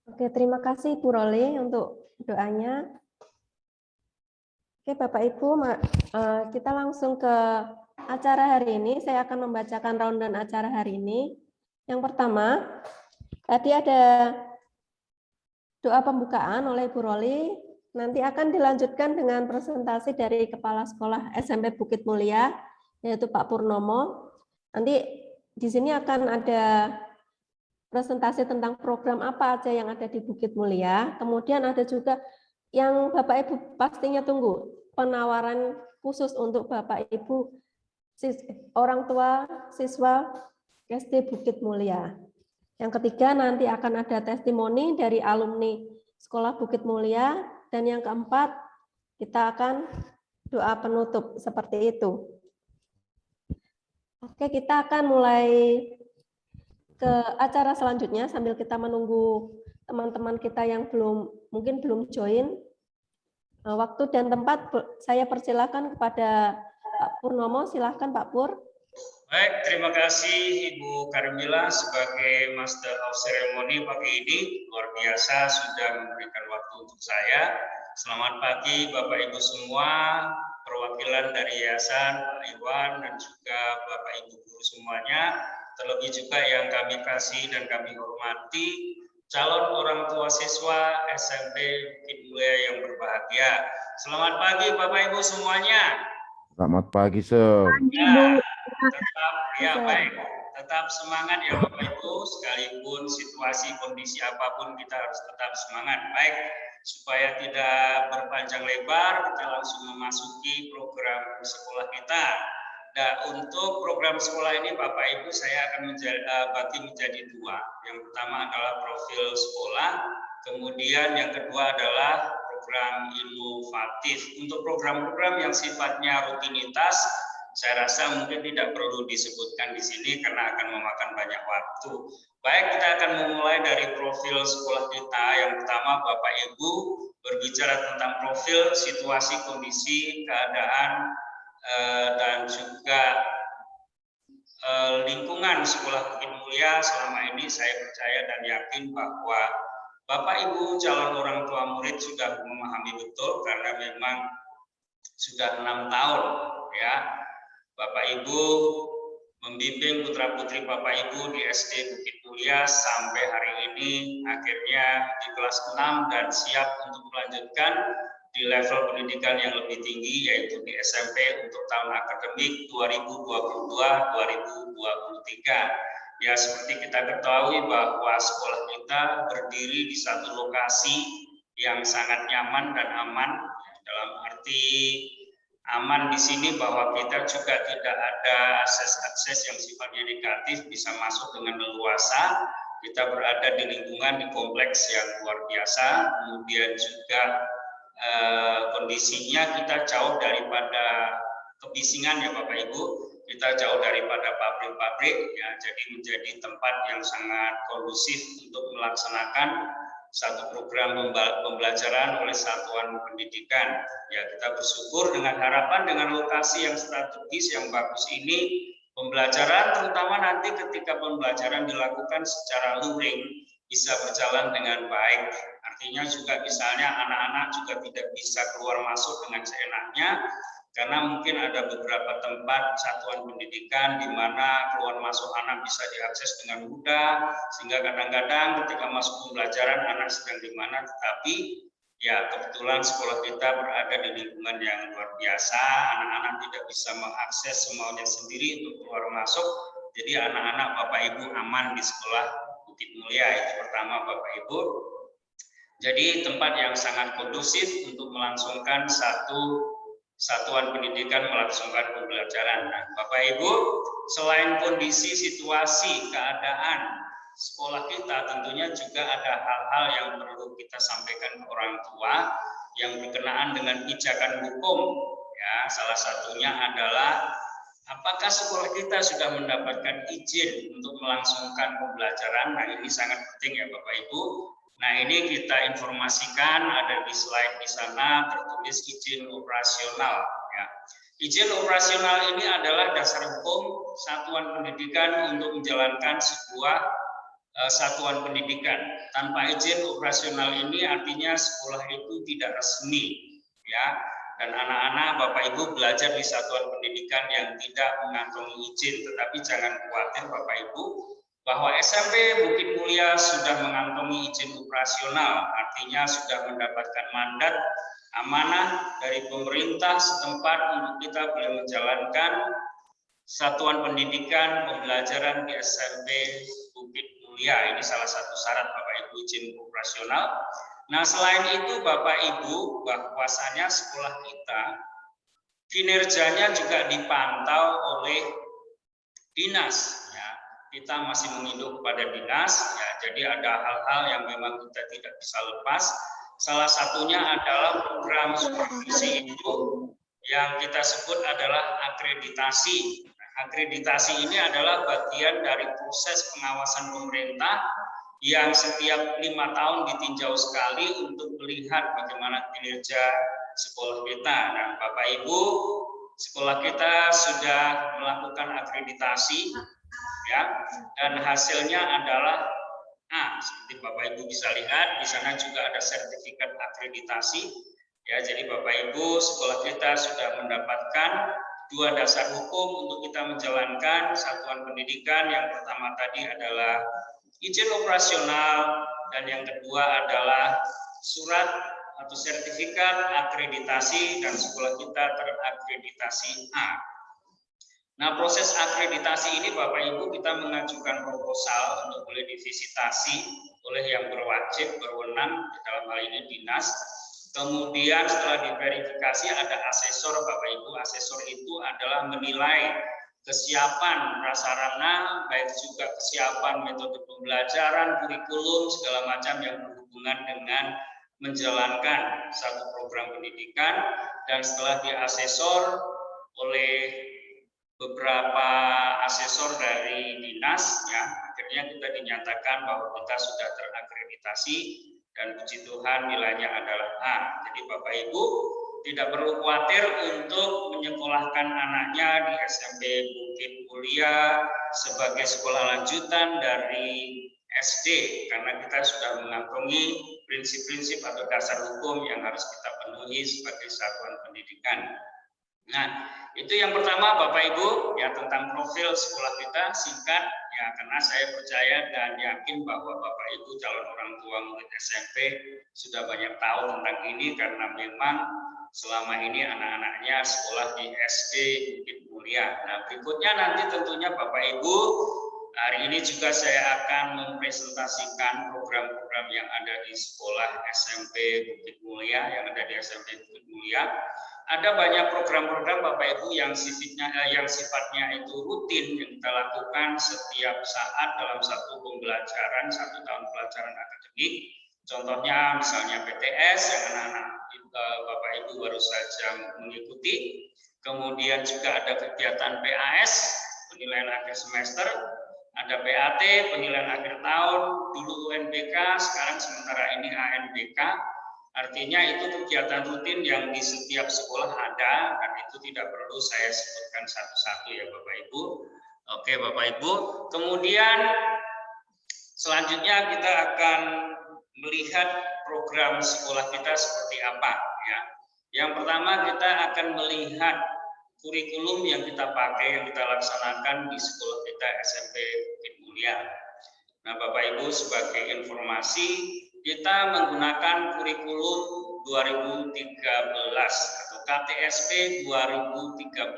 Oke, terima kasih Bu Roli untuk doanya. Oke, Bapak Ibu, kita langsung ke acara hari ini. Saya akan membacakan rundown acara hari ini. Yang pertama, tadi ada doa pembukaan oleh Bu Roli. Nanti akan dilanjutkan dengan presentasi dari Kepala Sekolah SMP Bukit Mulia, yaitu Pak Purnomo. Nanti di sini akan ada presentasi tentang program apa aja yang ada di Bukit Mulia. Kemudian ada juga yang Bapak Ibu pastinya tunggu, penawaran khusus untuk Bapak Ibu orang tua siswa SD Bukit Mulia. Yang ketiga nanti akan ada testimoni dari alumni Sekolah Bukit Mulia, dan yang keempat kita akan doa penutup seperti itu. Oke, kita akan mulai ke acara selanjutnya sambil kita menunggu teman-teman kita yang mungkin belum join. Waktu dan tempat saya persilakan kepada Pak Purnomo. Silahkan Pak Pur. Baik, terima kasih Ibu Karmila sebagai Master of Ceremony pagi ini. Luar biasa sudah memberikan waktu untuk saya. Selamat pagi Bapak Ibu semua, perwakilan dari Yayasan, Pak Iwan, dan juga Bapak Ibu guru semuanya. Terlebih juga yang kami kasih dan kami hormati, calon orang tua siswa SMP Bukit Mulia yang berbahagia. Selamat pagi Bapak Ibu semuanya. Selamat pagi, Sir. Tetap semangat ya Bapak Ibu, sekalipun situasi kondisi apapun kita harus tetap semangat. Baik, supaya tidak berpanjang lebar, kita langsung memasuki program sekolah kita. Nah, untuk program sekolah ini Bapak Ibu saya akan bagi menjadi dua. Yang pertama adalah profil sekolah, kemudian yang kedua adalah program inovatif. Untuk program-program yang sifatnya rutinitas, saya rasa mungkin tidak perlu disebutkan di sini karena akan memakan banyak waktu. Baik, kita akan memulai dari profil sekolah kita. Yang pertama Bapak Ibu berbicara tentang profil, situasi, kondisi, keadaan, dan juga lingkungan sekolah Bukit Mulia selama ini. Saya percaya dan yakin bahwa Bapak Ibu calon orang tua murid sudah memahami betul karena memang sudah 6 tahun ya Bapak Ibu membimbing putra-putri Bapak Ibu di SD Bukit Mulia sampai hari ini akhirnya di kelas 6 dan siap untuk melanjutkan di level pendidikan yang lebih tinggi yaitu di SMP untuk tahun akademik 2022-2023. Ya, seperti kita ketahui bahwa sekolah kita berdiri di satu lokasi yang sangat nyaman dan aman. Dalam arti aman di sini bahwa kita juga tidak ada akses yang sifatnya negatif, bisa masuk dengan leluasa. Kita berada di lingkungan di kompleks yang luar biasa, kemudian juga kondisinya kita jauh daripada kebisingan ya Bapak Ibu, kita jauh daripada pabrik-pabrik ya, jadi menjadi tempat yang sangat kondusif untuk melaksanakan satu program pembelajaran oleh satuan pendidikan. Ya, kita bersyukur dengan harapan dengan lokasi yang strategis yang bagus ini, pembelajaran terutama nanti ketika pembelajaran dilakukan secara luring bisa berjalan dengan baik. Artinya juga misalnya anak-anak juga tidak bisa keluar masuk dengan seenaknya, karena mungkin ada beberapa tempat satuan pendidikan di mana keluar masuk anak bisa diakses dengan mudah, sehingga kadang-kadang ketika masuk pembelajaran anak sedang di mana, tetapi ya kebetulan sekolah kita berada di lingkungan yang luar biasa, anak-anak tidak bisa mengakses semaunya sendiri untuk keluar masuk, jadi anak-anak Bapak Ibu aman di sekolah Bukit Mulia, itu pertama Bapak Ibu. Jadi tempat yang sangat kondusif untuk melangsungkan satuan pendidikan melangsungkan pembelajaran. Nah, Bapak Ibu, selain kondisi, situasi, keadaan sekolah kita, tentunya juga ada hal-hal yang perlu kita sampaikan ke orang tua yang berkenaan dengan pijakan hukum. Ya, salah satunya adalah apakah sekolah kita sudah mendapatkan izin untuk melangsungkan pembelajaran. Nah, ini sangat penting ya Bapak Ibu. Nah, ini kita informasikan, ada di slide di sana tertulis izin operasional. Ya. Izin operasional ini adalah dasar hukum satuan pendidikan untuk menjalankan sebuah satuan pendidikan. Tanpa izin operasional ini artinya sekolah itu tidak resmi, ya. Dan anak-anak Bapak Ibu belajar di satuan pendidikan yang tidak mengantongi izin. Tetapi jangan khawatir Bapak Ibu, bahwa SMP Bukit Mulia sudah mengantongi izin operasional, artinya sudah mendapatkan mandat amanah dari pemerintah setempat untuk kita boleh menjalankan satuan pendidikan pembelajaran di SMP Bukit Mulia. Ini salah satu syarat Bapak Ibu izin operasional. Nah, selain itu Bapak Ibu, bahwasanya sekolah kita kinerjanya juga dipantau oleh dinas, ya. Kita masih menginduk kepada dinas, ya. Jadi ada hal-hal yang memang kita tidak bisa lepas. Salah satunya adalah program supervisi itu yang kita sebut adalah akreditasi. Akreditasi ini adalah bagian dari proses pengawasan pemerintah yang setiap 5 tahun ditinjau sekali untuk melihat bagaimana kinerja sekolah kita. Nah, Bapak Ibu, sekolah kita sudah melakukan akreditasi, ya, dan hasilnya adalah A. Seperti Bapak Ibu bisa lihat, di sana juga ada sertifikat akreditasi. Ya, jadi Bapak Ibu, sekolah kita sudah mendapatkan 2 dasar hukum untuk kita menjalankan satuan pendidikan. Yang pertama tadi adalah izin operasional, dan yang kedua adalah surat atau sertifikat akreditasi, dan sekolah kita terakreditasi A. Nah, proses akreditasi ini Bapak Ibu kita mengajukan proposal untuk boleh divisitasi oleh yang berwajib berwenang, dalam hal ini dinas. Kemudian setelah diverifikasi ada asesor Bapak Ibu. Asesor itu adalah menilai kesiapan prasarana, baik juga kesiapan metode pembelajaran, kurikulum, segala macam yang berhubungan dengan menjalankan satu program pendidikan. Dan setelah diasesor oleh beberapa asesor dari dinas, ya, akhirnya kita dinyatakan bahwa kita sudah terakreditasi, dan puji Tuhan nilainya adalah A. Jadi Bapak Ibu tidak perlu khawatir untuk menyekolahkan anaknya di SMP Bukit Mulia sebagai sekolah lanjutan dari SD, karena kita sudah mengantongi prinsip-prinsip atau dasar hukum yang harus kita penuhi sebagai satuan pendidikan. Nah, itu yang pertama Bapak Ibu, ya, tentang profil sekolah kita singkat, ya, karena saya percaya dan yakin bahwa Bapak Ibu calon orang tua murid SMP sudah banyak tahu tentang ini, karena memang selama ini anak-anaknya sekolah di SD Bukit Mulia. Nah, berikutnya nanti tentunya Bapak Ibu, hari ini juga saya akan mempresentasikan program-program yang ada di sekolah SMP Bukit Mulia, yang ada di SMP Bukit Mulia. Ada banyak program-program Bapak Ibu yang sifatnya itu rutin yang kita lakukan setiap saat dalam satu pembelajaran, 1 tahun pelajaran akademik. Contohnya misalnya PTS yang anak-anak Bapak Ibu baru saja mengikuti. Kemudian juga ada kegiatan PAS, penilaian akhir semester. Ada PAT, penilaian akhir tahun. Dulu UNBK, sekarang sementara ini ANBK. Artinya itu kegiatan rutin yang di setiap sekolah ada, dan itu tidak perlu saya sebutkan satu-satu ya Bapak Ibu. Oke Bapak Ibu. Kemudian selanjutnya kita akan melihat program sekolah kita seperti apa, ya. Yang pertama kita akan melihat kurikulum yang kita pakai, yang kita laksanakan di sekolah kita SMP Bukit Mulia. Nah Bapak Ibu, sebagai informasi, kita menggunakan kurikulum 2013 atau KTSP 2013,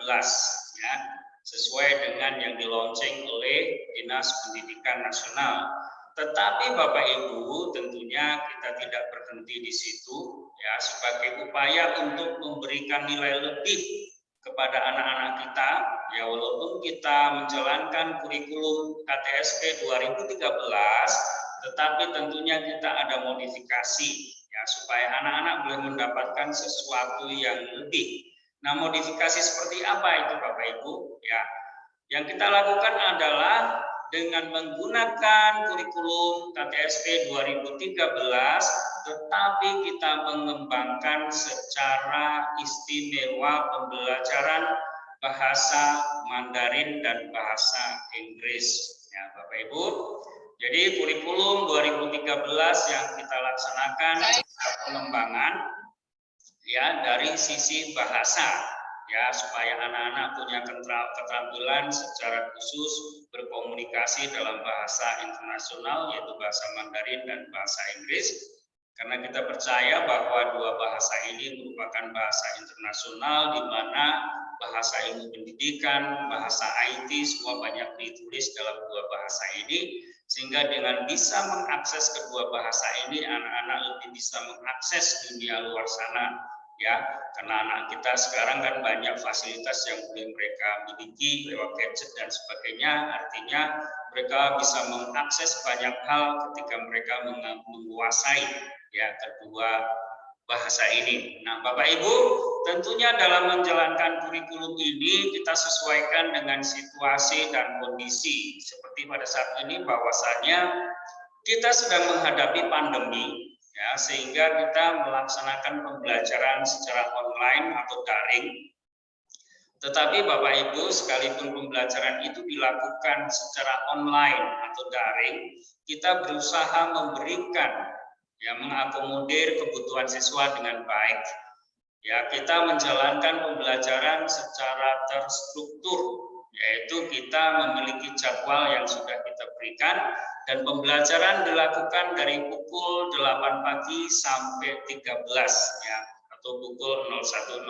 ya, sesuai dengan yang di-launching oleh Dinas Pendidikan Nasional. Tetapi Bapak Ibu, tentunya kita tidak berhenti di situ, ya, sebagai upaya untuk memberikan nilai lebih kepada anak-anak kita, ya, walaupun kita menjalankan kurikulum KTSP 2013, tetapi tentunya kita ada modifikasi, ya, supaya anak-anak boleh mendapatkan sesuatu yang lebih. Nah, modifikasi seperti apa itu Bapak Ibu? Ya, yang kita lakukan adalah dengan menggunakan kurikulum KTSP 2013, tetapi kita mengembangkan secara istimewa pembelajaran bahasa Mandarin dan bahasa Inggris. Ya, Bapak Ibu. Jadi kurikulum 2013 yang kita laksanakan pengembangan ya dari sisi bahasa ya, supaya anak-anak punya keterampilan secara khusus berkomunikasi dalam bahasa internasional yaitu bahasa Mandarin dan bahasa Inggris, karena kita percaya bahwa dua bahasa ini merupakan bahasa internasional di mana bahasa ilmu pendidikan, bahasa IT semua banyak ditulis dalam dua bahasa ini, sehingga dengan bisa mengakses kedua bahasa ini anak-anak lebih bisa mengakses dunia luar sana ya, karena anak kita sekarang kan banyak fasilitas yang boleh mereka miliki lewat gadget dan sebagainya, artinya mereka bisa mengakses banyak hal ketika mereka menguasai ya kedua bahasa ini. Nah, Bapak Ibu, tentunya dalam menjalankan kurikulum ini kita sesuaikan dengan situasi dan kondisi. Seperti pada saat ini bahwasanya kita sedang menghadapi pandemi ya, sehingga kita melaksanakan pembelajaran secara online atau daring. Tetapi Bapak Ibu, sekalipun pembelajaran itu dilakukan secara online atau daring, kita berusaha memberikan ya, mengakomodir kebutuhan siswa dengan baik. Ya, kita menjalankan pembelajaran secara terstruktur, yaitu kita memiliki jadwal yang sudah kita berikan dan pembelajaran dilakukan dari pukul 8 pagi sampai 13 ya, atau pukul 01.00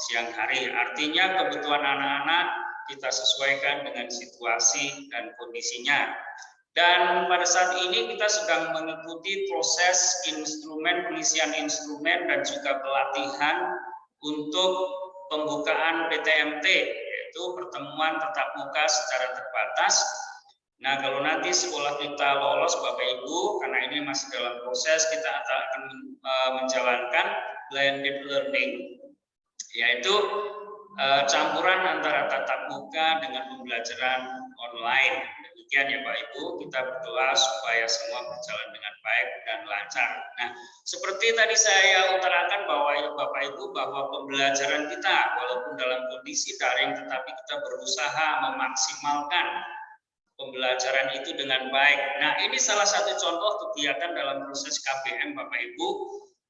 siang hari. Artinya kebutuhan anak-anak kita sesuaikan dengan situasi dan kondisinya. Dan pada saat ini kita sedang mengikuti proses pengisian instrumen dan juga pelatihan untuk pembukaan PTMT, yaitu pertemuan tatap muka secara terbatas. Nah, kalau nanti sekolah kita lolos Bapak Ibu, karena ini masih dalam proses, kita akan menjalankan blended learning, yaitu campuran antara tatap muka dengan pembelajaran online. Demikian ya Pak Ibu, kita berdoa supaya semua berjalan dengan baik dan lancar. Nah, seperti tadi saya utarakan bahwa ya Bapak Ibu, bahwa pembelajaran kita walaupun dalam kondisi daring, tetapi kita berusaha memaksimalkan pembelajaran itu dengan baik. Nah, ini salah satu contoh kegiatan dalam proses KBM Bapak Ibu.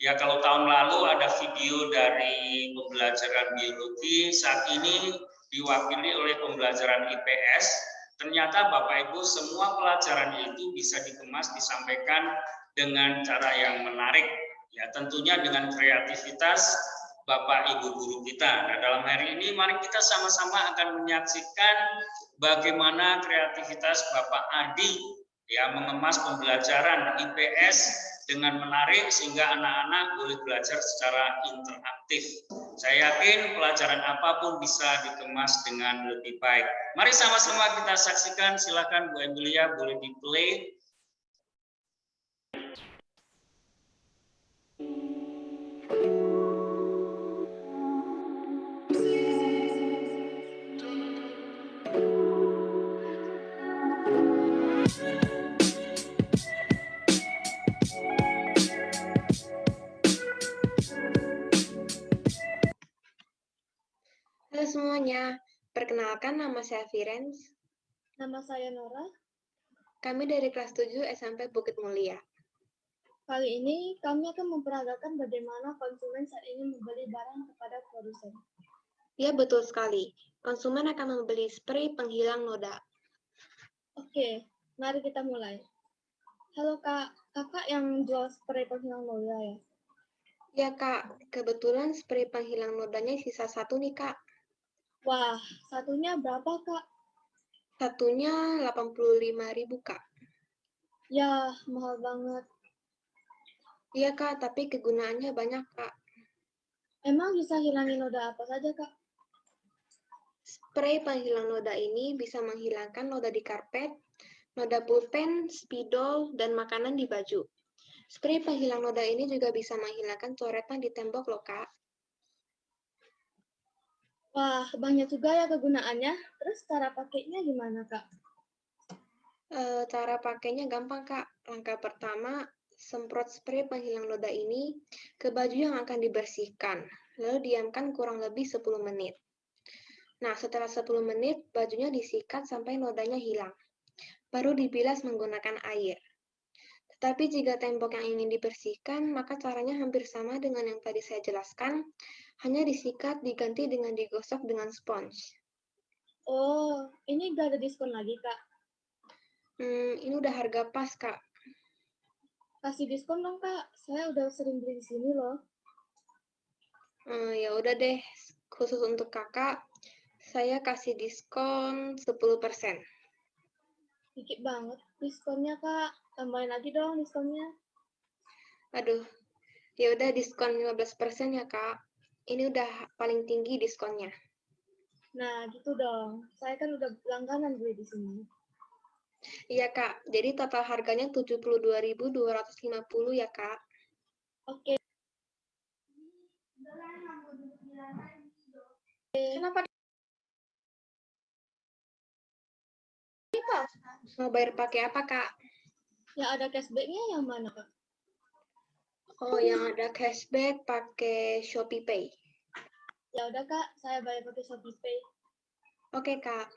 Ya, kalau tahun lalu ada video dari pembelajaran biologi, saat ini diwakili oleh pembelajaran IPS. Ternyata Bapak Ibu, semua pelajaran itu bisa dikemas, disampaikan dengan cara yang menarik. Ya, tentunya dengan kreativitas Bapak Ibu guru kita. Nah, dalam hari ini mari kita sama-sama akan menyaksikan bagaimana kreativitas Bapak Adi ya mengemas pembelajaran IPS dengan menarik sehingga anak-anak boleh belajar secara interaktif. Saya yakin pelajaran apapun bisa dikemas dengan lebih baik. Mari sama-sama kita saksikan. Silakan Bu Emilia, boleh di-play. Halo semuanya, perkenalkan nama saya Firens. Nama saya Nora. Kami dari kelas 7 SMP Bukit Mulia. Kali ini kami akan memperagakan bagaimana konsumen saat ini membeli barang kepada produsen. Ya, betul sekali. Konsumen akan membeli spray penghilang noda. Oke, mari kita mulai. Halo Kak, Kakak yang jual spray penghilang noda ya? Ya Kak, kebetulan spray penghilang nodanya sisa satu nih Kak. Wah, satunya berapa Kak? Satunya 85.000 Kak. Ya, mahal banget. Iya Kak, tapi kegunaannya banyak Kak. Emang bisa hilangin noda apa saja Kak? Spray penghilang noda ini bisa menghilangkan noda di karpet, noda pulpen, spidol, dan makanan di baju. Spray penghilang noda ini juga bisa menghilangkan coretan di tembok loh Kak. Wah, banyak juga ya kegunaannya. Terus cara pakainya gimana Kak? Cara pakainya gampang Kak. Langkah pertama, semprot spray penghilang noda ini ke baju yang akan dibersihkan, lalu diamkan kurang lebih 10 menit. Nah, setelah 10 menit, bajunya disikat sampai nodanya hilang. baru dibilas menggunakan air. Tetapi jika tembok yang ingin dibersihkan, maka caranya hampir sama dengan yang tadi saya jelaskan, hanya disikat diganti dengan digosok dengan spons. Oh, ini gak ada diskon lagi, Kak. Ini udah harga pas, Kak. Kasih diskon dong, Kak. Saya udah sering beli di sini loh. Ya udah deh, khusus untuk kakak, saya kasih diskon 10%. Dikit banget diskonnya, Kak. Tambahin lagi dong diskonnya. Aduh, ya udah diskon 15% ya, Kak. Ini udah paling tinggi diskonnya. Nah, gitu dong. Saya kan udah langganan beli di sini. Iya, Kak. Jadi total harganya 72.250 ya, Kak. Oke. Kenapa? Mau bayar pakai apa, Kak? Yang ada cashback-nya yang mana, Kak? Oh, yang ada cashback pakai Shopee Pay. Ya udah, Kak. Saya bayar pakai Shopee Pay. Oke, Kak.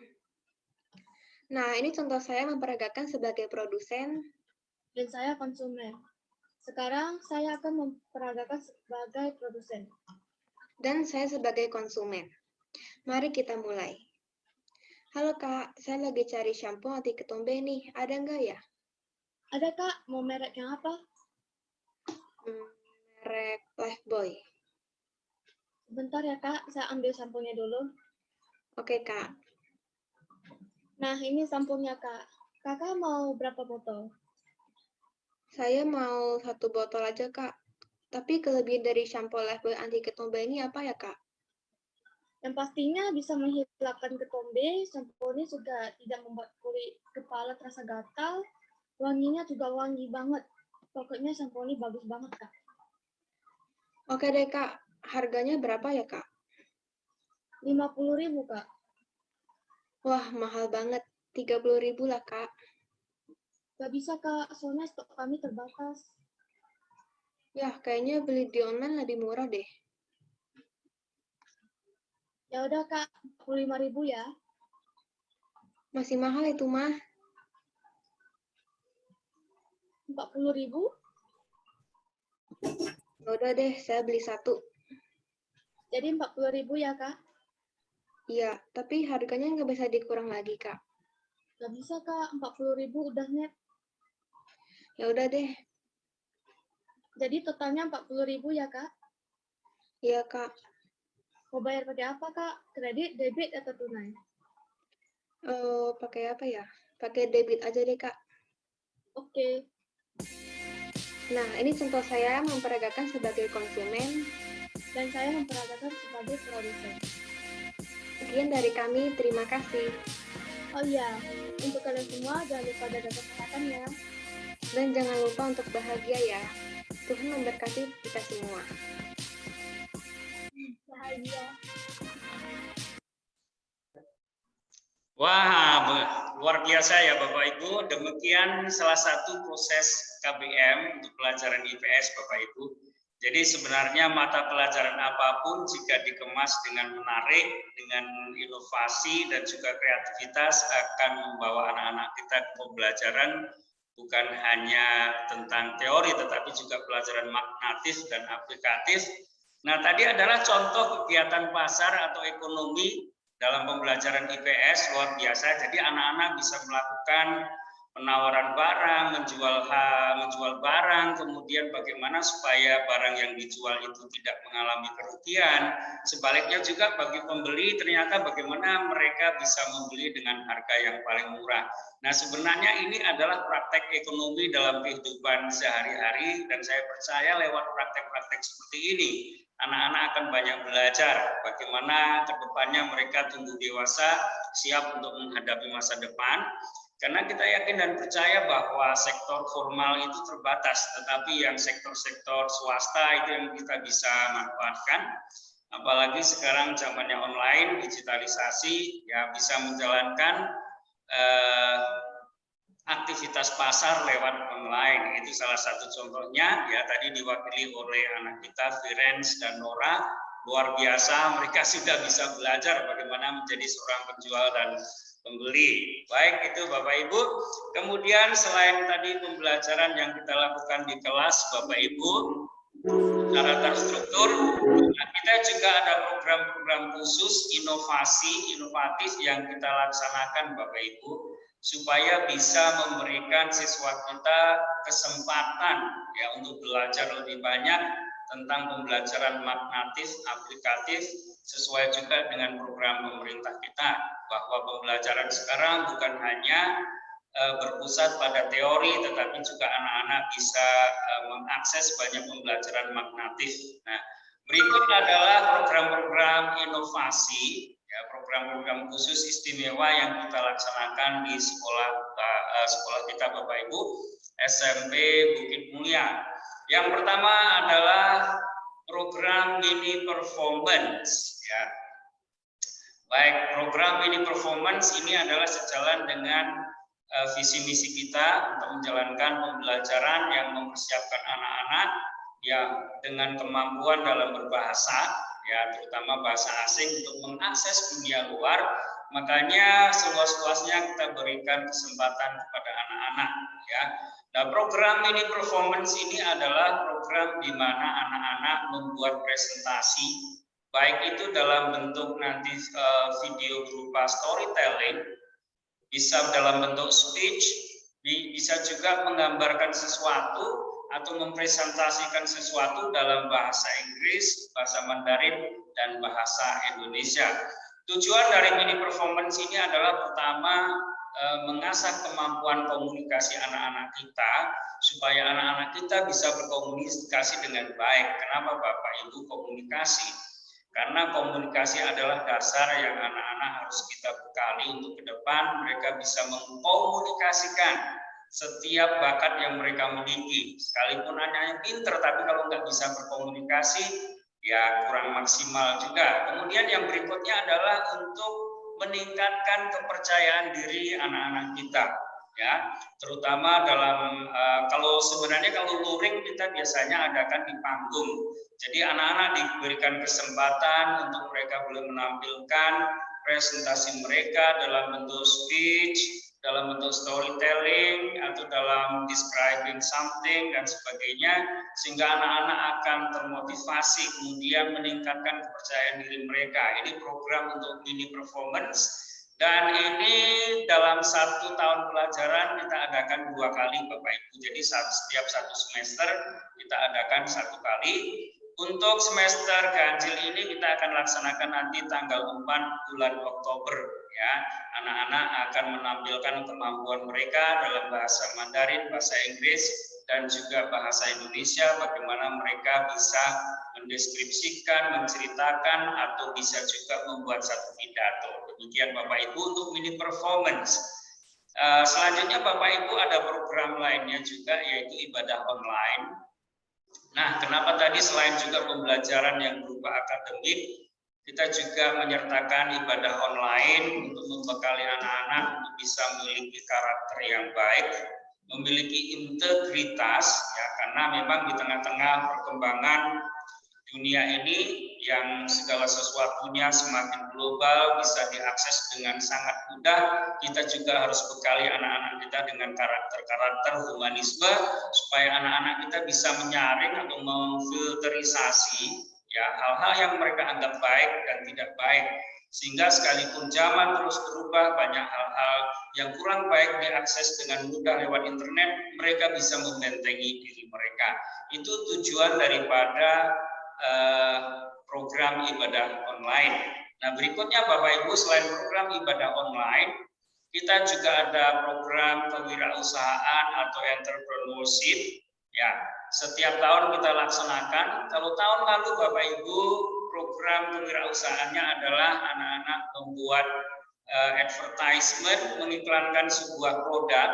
Nah, ini contoh saya memperagakan sebagai produsen. Dan saya konsumen. Sekarang saya akan memperagakan sebagai produsen. Dan saya sebagai konsumen. Mari kita mulai. Halo, Kak. Saya lagi cari shampoo anti ketombe nih. Ada nggak ya? Ada, Kak. Mau merek yang apa? Merek Lifebuoy. Sebentar ya, Kak. Saya ambil samponya dulu. Oke, Kak. Nah, ini samponya, Kak. Kakak mau berapa botol? Saya mau 1 botol aja, Kak. Tapi kelebihan dari shampoo Lifebuoy anti ketombe ini apa ya, Kak? Yang pastinya bisa menghilangkan ketombe, sampo ini juga tidak membuat kulit kepala terasa gatal, wanginya juga wangi banget. Pokoknya sampo ini bagus banget, Kak. Oke deh, Kak. Harganya berapa ya, Kak? 50.000, Kak. Wah, mahal banget. 30.000 lah, Kak. Gak bisa, Kak. Soalnya stok kami terbatas. Ya, kayaknya beli di online lebih murah deh. Ya udah, Kak. 45.000 ya. Masih mahal itu, mah. 40.000. Ya udah deh, saya beli 1. Jadi 40.000 ya, Kak. Iya, tapi harganya nggak bisa dikurang lagi, Kak. Gak bisa, Kak. 40.000 udah net. Ya udah deh. Jadi totalnya 40.000 ya, Kak. Iya, Kak. Mau bayar pakai apa, Kak? Kredit, debit, atau tunai? Pakai apa ya? Pakai debit aja deh, Kak. Oke. Nah, ini contoh saya memperagakan sebagai konsumen. Dan saya memperagakan sebagai produsen. Sekian dari kami, terima kasih. Oh iya, untuk kalian semua jangan lupa jaga kesehatan ya. Dan jangan lupa untuk bahagia ya. Tuhan memberkati kita semua. Bahagia. Wah, luar biasa ya Bapak Ibu. Demikian salah satu proses KBM untuk pelajaran IPS Bapak Ibu. Jadi sebenarnya mata pelajaran apapun jika dikemas dengan menarik, dengan inovasi dan juga kreativitas akan membawa anak-anak kita ke pembelajaran bukan hanya tentang teori tetapi juga pelajaran magnatif dan aplikatif. Nah, tadi adalah contoh kegiatan pasar atau ekonomi dalam pembelajaran IPS luar biasa. Jadi anak-anak bisa melakukan penawaran barang, menjual barang, kemudian bagaimana supaya barang yang dijual itu tidak mengalami kerugian. Sebaliknya juga bagi pembeli ternyata bagaimana mereka bisa membeli dengan harga yang paling murah. Nah, sebenarnya ini adalah praktek ekonomi dalam kehidupan sehari-hari dan saya percaya lewat praktek-praktek seperti ini anak-anak akan banyak belajar bagaimana kedepannya mereka tumbuh dewasa, siap untuk menghadapi masa depan. Karena kita yakin dan percaya bahwa sektor formal itu terbatas, tetapi yang sektor-sektor swasta itu yang kita bisa manfaatkan. Apalagi sekarang zamannya online, digitalisasi, ya bisa menjalankan aktivitas pasar lewat online. Itu salah satu contohnya, ya tadi diwakili oleh anak kita, Firenz dan Nora. Luar biasa, mereka sudah bisa belajar bagaimana menjadi seorang penjual dan pembeli. Baik, itu Bapak Ibu. Kemudian selain tadi pembelajaran yang kita lakukan di kelas Bapak Ibu secara terstruktur, kita juga ada program-program khusus inovatif yang kita laksanakan Bapak Ibu, supaya bisa memberikan siswa kita kesempatan ya untuk belajar lebih banyak tentang pembelajaran magnatif, aplikatif, sesuai juga dengan program pemerintah kita, bahwa pembelajaran sekarang bukan hanya berpusat pada teori, tetapi juga anak-anak bisa mengakses banyak pembelajaran magnatif. Nah, berikut adalah program-program inovasi, ya, program-program khusus istimewa yang kita laksanakan di sekolah kita Bapak Ibu, SMP Bukit Mulia. Yang pertama adalah program mini performance. Ya. Baik, program mini performance ini adalah sejalan dengan visi misi kita untuk menjalankan pembelajaran yang mempersiapkan anak-anak yang dengan kemampuan dalam berbahasa, ya terutama bahasa asing untuk mengakses dunia luar. Makanya seluas-luasnya kita berikan kesempatan kepada anak-anak, ya. Nah, program mini performance ini adalah program di mana anak-anak membuat presentasi, baik itu dalam bentuk nanti video berupa storytelling, bisa dalam bentuk speech, bisa juga menggambarkan sesuatu atau mempresentasikan sesuatu dalam bahasa Inggris, bahasa Mandarin, dan bahasa Indonesia. Tujuan dari mini performance ini adalah pertama, mengasah kemampuan komunikasi anak-anak kita, supaya anak-anak kita bisa berkomunikasi dengan baik. Kenapa Bapak Ibu komunikasi? Karena komunikasi adalah dasar yang anak-anak harus kita bekali untuk ke depan mereka bisa mengkomunikasikan setiap bakat yang mereka miliki. Sekalipun anaknya pinter, tapi kalau nggak bisa berkomunikasi, ya kurang maksimal juga. Kemudian yang berikutnya adalah untuk meningkatkan kepercayaan diri anak-anak kita, ya terutama dalam kalau luring kita biasanya adakan di panggung. Jadi anak-anak diberikan kesempatan untuk mereka boleh menampilkan presentasi mereka dalam bentuk speech, dalam bentuk storytelling, atau dalam describing something dan sebagainya, sehingga anak-anak akan termotivasi kemudian meningkatkan kepercayaan diri mereka. Ini program untuk mini performance, dan ini dalam 1 tahun pelajaran kita adakan 2 kali Bapak Ibu. Jadi setiap 1 semester kita adakan 1 kali. Untuk semester ganjil ini kita akan laksanakan nanti tanggal 4 bulan Oktober, ya. Anak-anak akan menampilkan kemampuan mereka dalam bahasa Mandarin, bahasa Inggris, dan juga bahasa Indonesia, bagaimana mereka bisa mendeskripsikan, menceritakan, atau bisa juga membuat satu pidato. Demikian Bapak Ibu untuk mini performance. Selanjutnya Bapak Ibu ada program lainnya juga, yaitu ibadah online. Nah, kenapa tadi selain juga pembelajaran yang berupa akademik, kita juga menyertakan ibadah online untuk membekali anak-anak untuk bisa memiliki karakter yang baik, memiliki integritas, ya karena memang di tengah-tengah perkembangan dunia ini yang segala sesuatunya semakin global, bisa diakses dengan sangat mudah, kita juga harus bekali anak-anak kita dengan karakter-karakter humanisme, supaya anak-anak kita bisa menyaring atau memfilterisasi ya hal-hal yang mereka anggap baik dan tidak baik, sehingga sekalipun zaman terus berubah, banyak hal-hal yang kurang baik diakses dengan mudah lewat internet, mereka bisa membentengi diri mereka. Itu tujuan daripada program ibadah online. Nah, berikutnya Bapak Ibu, selain program ibadah online, kita juga ada program kewirausahaan atau entrepreneurship. Ya, setiap tahun kita laksanakan. Kalau tahun lalu Bapak Ibu, program kewirausahaannya adalah anak-anak membuat advertisement, mengiklankan sebuah produk.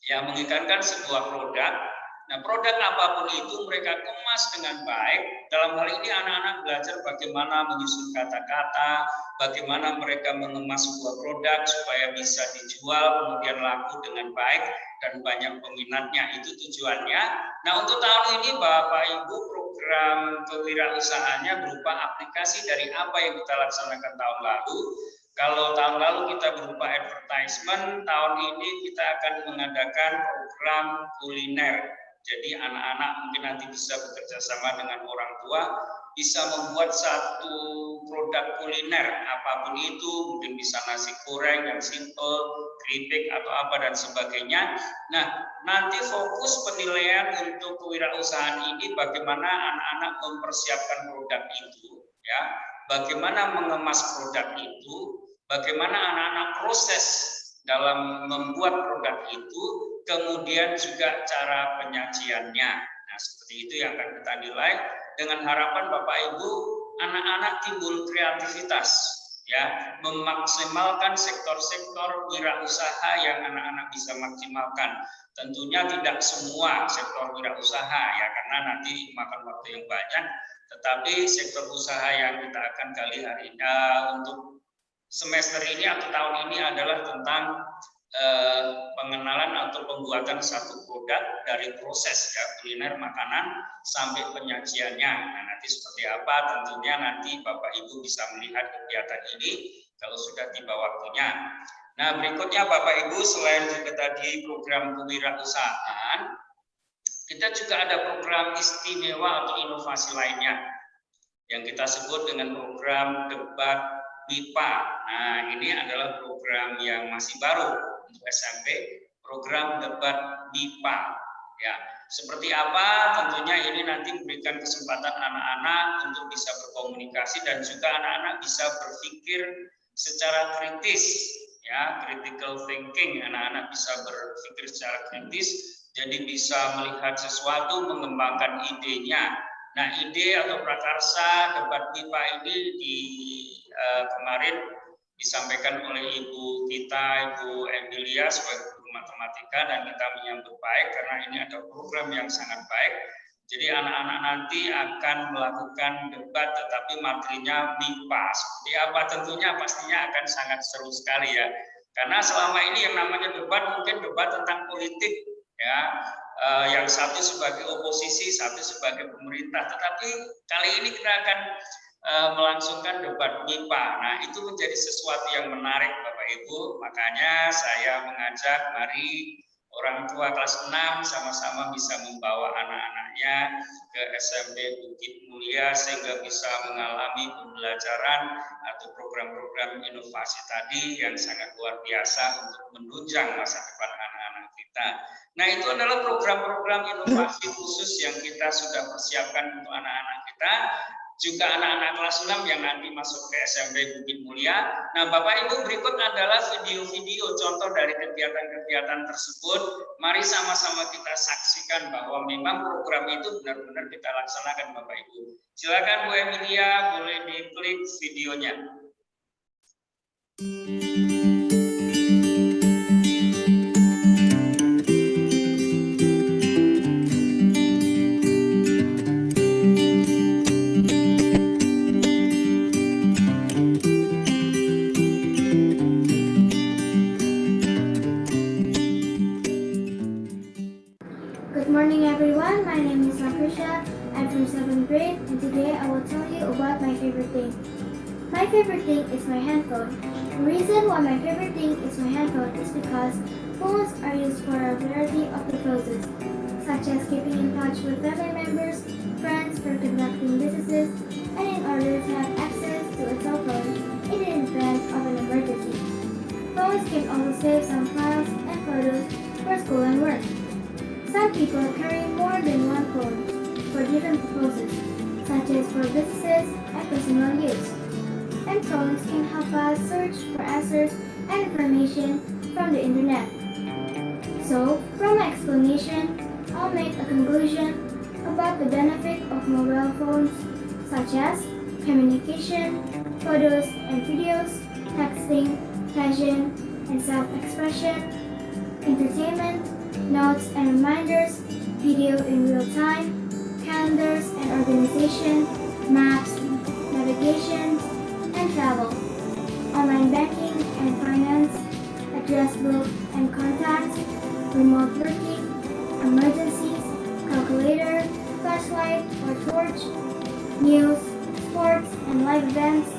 Ya, mengiklankan sebuah produk. Nah, produk apapun itu mereka kemas dengan baik. Dalam hal ini anak-anak belajar bagaimana menyusun kata-kata, bagaimana mereka mengemas sebuah produk supaya bisa dijual, kemudian laku dengan baik dan banyak peminatnya. Itu tujuannya. Nah, untuk tahun ini Bapak Ibu, program kewirausahaannya berupa aplikasi dari apa yang kita laksanakan tahun lalu. Kalau tahun lalu kita berupa advertisement, tahun ini kita akan mengadakan program kuliner. Jadi anak-anak mungkin nanti bisa bekerja sama dengan orang tua, bisa membuat satu produk kuliner, apapun itu, mungkin bisa nasi goreng yang simple, keripik atau apa dan sebagainya. Nah, nanti fokus penilaian untuk kewirausahaan ini bagaimana anak-anak mempersiapkan produk itu, ya, bagaimana mengemas produk itu, bagaimana anak-anak proses dalam membuat produk itu, kemudian juga cara penyajiannya. Nah, seperti itu yang akan kita nilai dengan harapan Bapak Ibu anak-anak timbul kreativitas, ya, memaksimalkan sektor-sektor wirausaha yang anak-anak bisa maksimalkan. Tentunya tidak semua sektor wirausaha, ya, karena nanti makan waktu yang banyak, tetapi sektor usaha yang kita akan gali hari ini untuk semester ini atau tahun ini adalah tentang pengenalan atau pembuatan satu produk dari proses, ya, kuliner makanan sampai penyajiannya. Nah, nanti seperti apa tentunya nanti Bapak Ibu bisa melihat kegiatan ini kalau sudah tiba waktunya. Nah, berikutnya Bapak Ibu, selain juga tadi program kewirausahaan, kita juga ada program istimewa atau inovasi lainnya yang kita sebut dengan program debat MIPA. Nah, ini adalah program yang masih baru untuk SMP, program debat MIPA. Ya, seperti apa? Tentunya ini nanti memberikan kesempatan anak-anak untuk bisa berkomunikasi dan juga anak-anak bisa berpikir secara kritis, ya, critical thinking. Anak-anak bisa berpikir secara kritis, jadi bisa melihat sesuatu, mengembangkan idenya. Nah, ide atau prakarsa debat MIPA ini kemarin disampaikan oleh Ibu kita, Ibu Emilia sebagai guru matematika, dan kita menyambut baik karena ini ada program yang sangat baik. Jadi anak-anak nanti akan melakukan debat tetapi materinya MIPA. Seperti apa? Tentunya pastinya akan sangat seru sekali, ya. Karena selama ini yang namanya debat mungkin debat tentang politik, ya. Yang satu sebagai oposisi, satu sebagai pemerintah. Tetapi kali ini kita akan melangsungkan debat MIPA. Nah, itu menjadi sesuatu yang menarik Bapak Ibu. Makanya saya mengajak mari orang tua kelas 6 sama-sama bisa membawa anak-anaknya ke SMP Bukit Mulia sehingga bisa mengalami pembelajaran atau program-program inovasi tadi yang sangat luar biasa untuk menunjang masa depan anak-anak kita. Nah, itu adalah program-program inovasi khusus yang kita sudah persiapkan untuk anak-anak kita. Juga anak-anak kelas 6 yang nanti masuk ke SMP Bukit Mulia. Nah, Bapak Ibu, berikut adalah video-video contoh dari kegiatan-kegiatan tersebut. Mari sama-sama kita saksikan bahwa memang program itu benar-benar kita laksanakan, Bapak Ibu. Silakan Bu Emilia, boleh diklik videonya. Good morning everyone, my name is Lakrisha. I'm from 7th grade and today I will tell you about my favorite thing. My favorite thing is my handphone. The reason why my favorite thing is my handphone is because phones are used for a variety of purposes, such as keeping in touch with family members, friends, for conducting businesses, and in order to have access to a cell phone in the event of an emergency. Phones can also save some files and photos for school and work. Some people carry more than one phone for different purposes, such as for businesses and personal use. And phones can help us search for answers and information from the internet. So, from my explanation, I'll make a conclusion about the benefit of mobile phones, such as communication, photos and videos, texting, fashion and self-expression, entertainment, notes and reminders, video in real time, calendars and organization, maps, navigation, and travel, online banking and finance, address book and contacts, remote working, emergencies, calculator, flashlight or torch, news, sports and live events,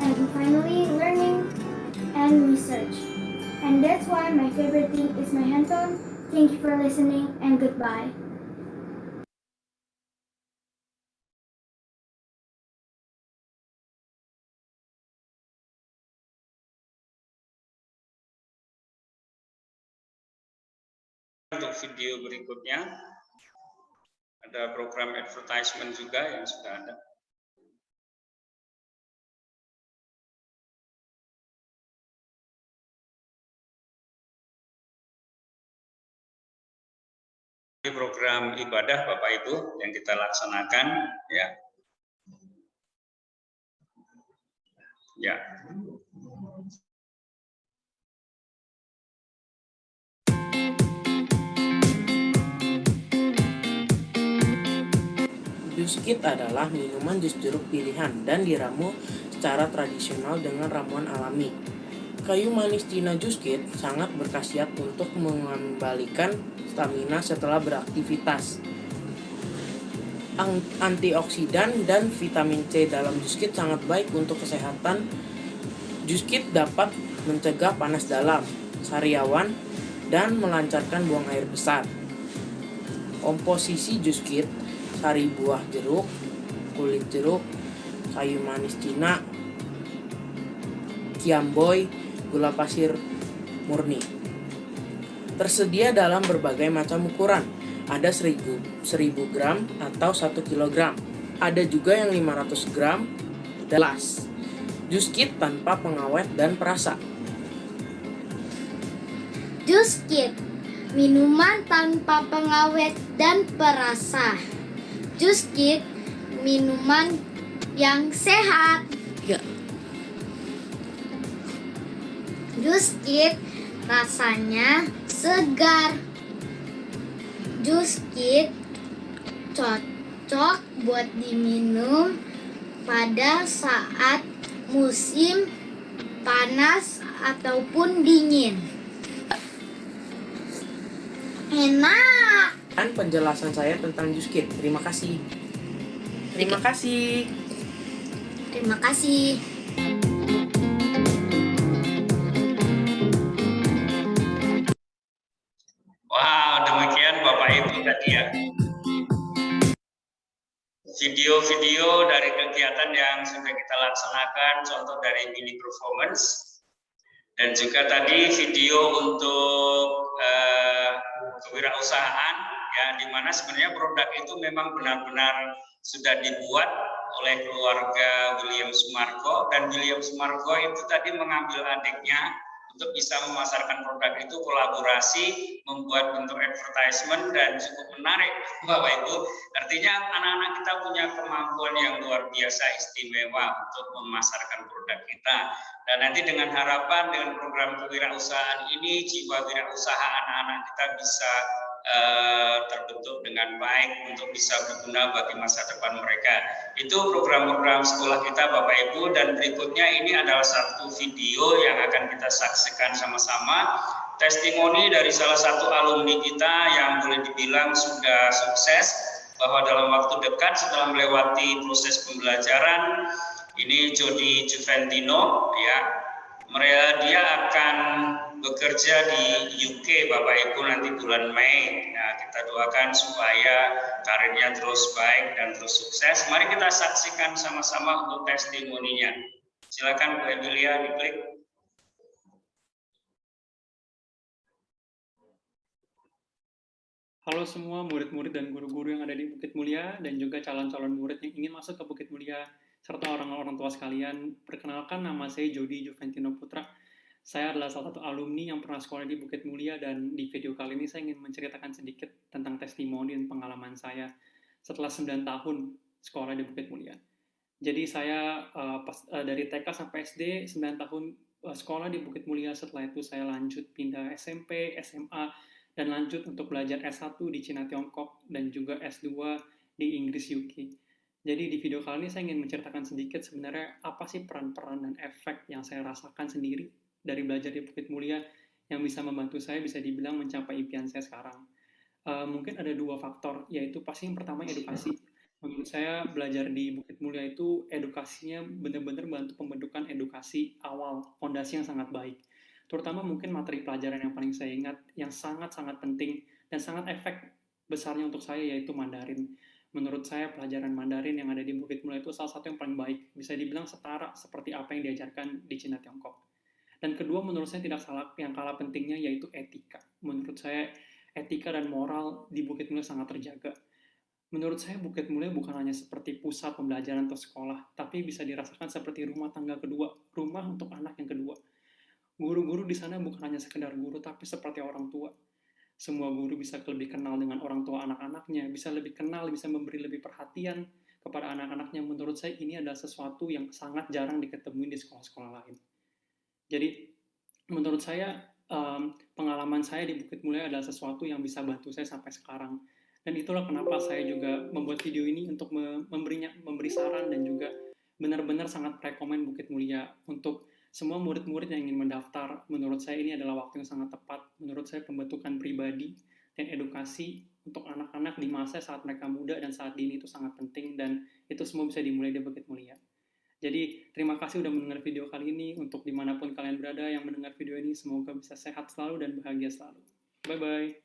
and finally learning and research. And that's why my favorite thing is my handphone. Thank you for listening and goodbye. Untuk video berikutnya ada program advertisement juga yang sudah ada. Ini program ibadah Bapak Ibu yang kita laksanakan ya. Ya. Jus Kit adalah minuman jus jeruk pilihan dan diramu secara tradisional dengan ramuan alami. Kayu manis Cina Jus Kit sangat berkhasiat untuk mengembalikan stamina setelah beraktivitas. Antioksidan dan vitamin C dalam Jus Kit sangat baik untuk kesehatan. Jus Kit dapat mencegah panas dalam, sariawan, dan melancarkan buang air besar. Komposisi Jus Kit: sari buah jeruk, kulit jeruk, kayu manis Cina, kiamboy, gula pasir murni. Tersedia dalam berbagai macam ukuran. Ada 1000 gram atau 1 kg. Ada juga yang 500 gram gelas. Jus Kit tanpa pengawet dan perasa. Jus Kit, minuman tanpa pengawet dan perasa. Jus Kit, minuman yang sehat. Ya. Jus Kit rasanya segar. Jus Kit cocok buat diminum pada saat musim panas ataupun dingin. Enak. Dan penjelasan saya tentang Jus Kit. Terima kasih. Terima kasih. Terima kasih. Wow, demikian Bapak Ibu tadi ya. Video-video dari kegiatan yang sudah kita laksanakan, contoh dari mini performance, dan juga tadi video untuk kewirausahaan, ya, di mana sebenarnya produk itu memang benar-benar sudah dibuat oleh keluarga William Sumargo, dan William Sumargo itu tadi mengambil adiknya untuk bisa memasarkan produk itu, kolaborasi, membuat bentuk advertisement, dan cukup menarik Bapak Ibu. Artinya anak-anak kita punya kemampuan yang luar biasa istimewa untuk memasarkan produk kita. Dan nanti dengan harapan dengan program kewirausahaan ini, jiwa wirausaha anak-anak kita bisa terbentuk dengan baik untuk bisa berguna bagi masa depan mereka. Itu program-program sekolah kita Bapak Ibu, dan berikutnya ini adalah satu video yang akan kita saksikan sama-sama, testimoni dari salah satu alumni kita yang boleh dibilang sudah sukses, bahwa dalam waktu dekat setelah melewati proses pembelajaran, ini Jody Juventino ya, dia akan bekerja di UK Bapak Ibu nanti bulan Mei. Nah, kita doakan supaya karirnya terus baik dan terus sukses. Mari kita saksikan sama-sama untuk testimoninya. Silakan Bu Emilia diklik. Halo semua murid-murid dan guru-guru yang ada di Bukit Mulia dan juga calon-calon murid yang ingin masuk ke Bukit Mulia serta orang-orang tua sekalian. Perkenalkan, nama saya Jody Juventino Putra. Saya adalah salah satu alumni yang pernah sekolah di Bukit Mulia, dan di video kali ini saya ingin menceritakan sedikit tentang testimoni dan pengalaman saya setelah 9 tahun sekolah di Bukit Mulia. Jadi saya dari TK sampai SD 9 tahun sekolah di Bukit Mulia. Setelah itu saya lanjut pindah SMP, SMA, dan lanjut untuk belajar S1 di Cina Tiongkok dan juga S2 di Inggris UK. Jadi di video kali ini saya ingin menceritakan sedikit sebenarnya apa sih peran-peran dan efek yang saya rasakan sendiri dari belajar di Bukit Mulia yang bisa membantu saya bisa dibilang mencapai impian saya sekarang. Mungkin ada 2 faktor, yaitu pasti yang pertama edukasi. Menurut saya belajar di Bukit Mulia itu edukasinya benar-benar bantu pembentukan edukasi awal, fondasi yang sangat baik. Terutama mungkin materi pelajaran yang paling saya ingat, yang sangat-sangat penting dan sangat efek besarnya untuk saya yaitu Mandarin. Menurut saya pelajaran Mandarin yang ada di Bukit Mulia itu salah satu yang paling baik, bisa dibilang setara seperti apa yang diajarkan di Cina Tiongkok. Dan kedua menurut saya tidak salah, yang kalah pentingnya yaitu etika. Menurut saya etika dan moral di Bukit Mulia sangat terjaga. Menurut saya Bukit Mulia bukan hanya seperti pusat pembelajaran atau sekolah, tapi bisa dirasakan seperti rumah tangga kedua, rumah untuk anak yang kedua. Guru-guru di sana bukan hanya sekedar guru, tapi seperti orang tua. Semua guru bisa lebih kenal dengan orang tua anak-anaknya, bisa lebih kenal, bisa memberi lebih perhatian kepada anak-anaknya. Menurut saya ini adalah sesuatu yang sangat jarang diketemui di sekolah-sekolah lain. Jadi menurut saya pengalaman saya di Bukit Mulia adalah sesuatu yang bisa bantu saya sampai sekarang. Dan itulah kenapa saya juga membuat video ini untuk memberi saran dan juga benar-benar sangat rekomen Bukit Mulia untuk semua murid-murid yang ingin mendaftar. Menurut saya ini adalah waktu yang sangat tepat. Menurut saya pembentukan pribadi dan edukasi untuk anak-anak di masa saat mereka muda dan saat dini itu sangat penting, dan itu semua bisa dimulai di Bukit Mulia. Jadi terima kasih sudah mendengar video kali ini. Untuk dimanapun kalian berada yang mendengar video ini, semoga bisa sehat selalu dan bahagia selalu. Bye-bye.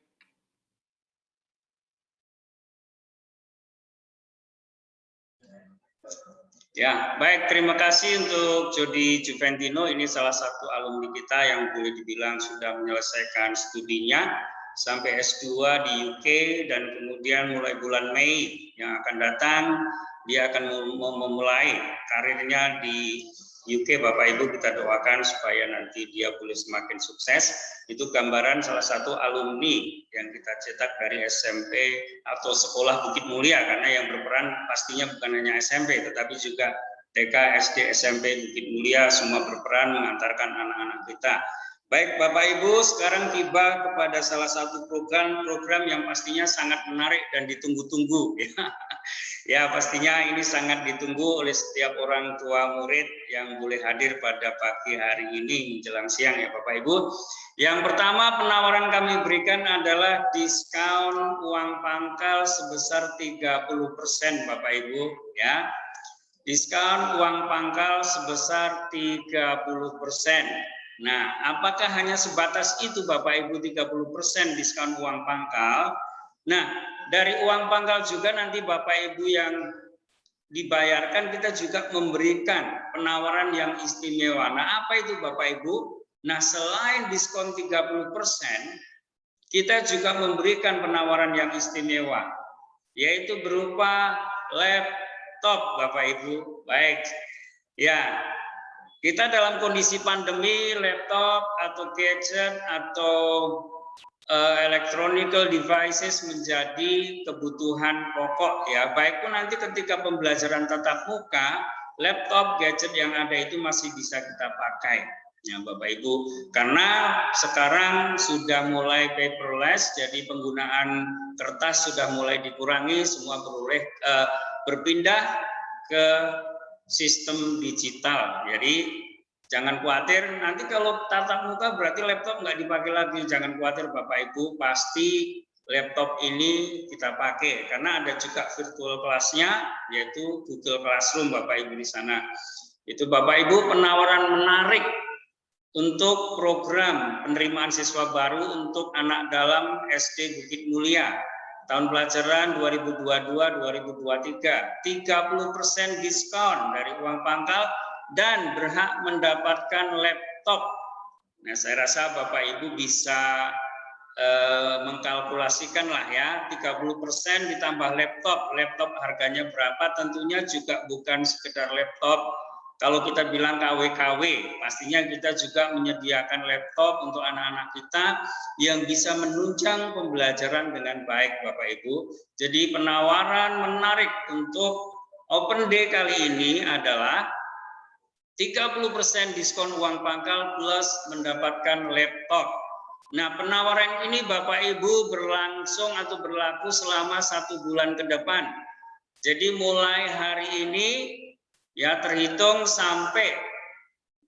Ya, baik, terima kasih untuk Jody Juventino. Ini salah satu alumni kita yang boleh dibilang sudah menyelesaikan studinya sampai S2 di UK, dan kemudian mulai bulan Mei yang akan datang dia akan memulai karirnya di UK. Bapak Ibu, kita doakan supaya nanti dia boleh semakin sukses. Itu gambaran salah satu alumni yang kita cetak dari SMP atau sekolah Bukit Mulia, karena yang berperan pastinya bukan hanya SMP tetapi juga TK, SD, SMP Bukit Mulia semua berperan mengantarkan anak-anak kita. Baik Bapak Ibu, sekarang tiba kepada salah satu program yang pastinya sangat menarik dan ditunggu-tunggu. Ya, pastinya ini sangat ditunggu oleh setiap orang tua murid yang boleh hadir pada pagi hari ini menjelang siang ya Bapak Ibu. Yang pertama penawaran kami berikan adalah diskon uang pangkal sebesar 30% Bapak Ibu ya. Diskon uang pangkal sebesar 30%. Nah, apakah hanya sebatas itu Bapak Ibu 30% diskon uang pangkal? Nah, dari uang pangkal juga nanti Bapak Ibu yang dibayarkan kita juga memberikan penawaran yang istimewa. Nah, apa itu Bapak Ibu? Nah, selain diskon 30%, kita juga memberikan penawaran yang istimewa, yaitu berupa laptop Bapak Ibu. Baik, ya. Kita dalam kondisi pandemi, laptop atau gadget atau electronic devices menjadi kebutuhan pokok ya. Baik pun nanti ketika pembelajaran tatap muka, laptop, gadget yang ada itu masih bisa kita pakai ya Bapak Ibu. Karena sekarang sudah mulai paperless, jadi penggunaan kertas sudah mulai dikurangi, semua berpindah ke sistem digital. Jadi jangan khawatir, nanti kalau tatap muka berarti laptop nggak dipakai lagi. Jangan khawatir Bapak Ibu, pasti laptop ini kita pakai. Karena ada juga virtual kelasnya, yaitu Google Classroom Bapak Ibu di sana. Itu Bapak Ibu penawaran menarik untuk program penerimaan siswa baru untuk anak dalam SD Bukit Mulia. Tahun pelajaran 2022-2023, 30% diskon dari uang pangkal dan berhak mendapatkan laptop. Nah, saya rasa Bapak Ibu bisa mengkalkulasikan lah ya, 30% ditambah laptop. Laptop harganya berapa? Tentunya juga bukan sekedar laptop. Kalau kita bilang KW-KW, pastinya kita juga menyediakan laptop untuk anak-anak kita yang bisa menunjang pembelajaran dengan baik Bapak Ibu. Jadi penawaran menarik untuk Open Day kali ini adalah 30% diskon uang pangkal plus mendapatkan laptop. Nah, penawaran ini Bapak Ibu berlangsung atau berlaku selama 1 bulan ke depan. Jadi mulai hari ini ya terhitung sampai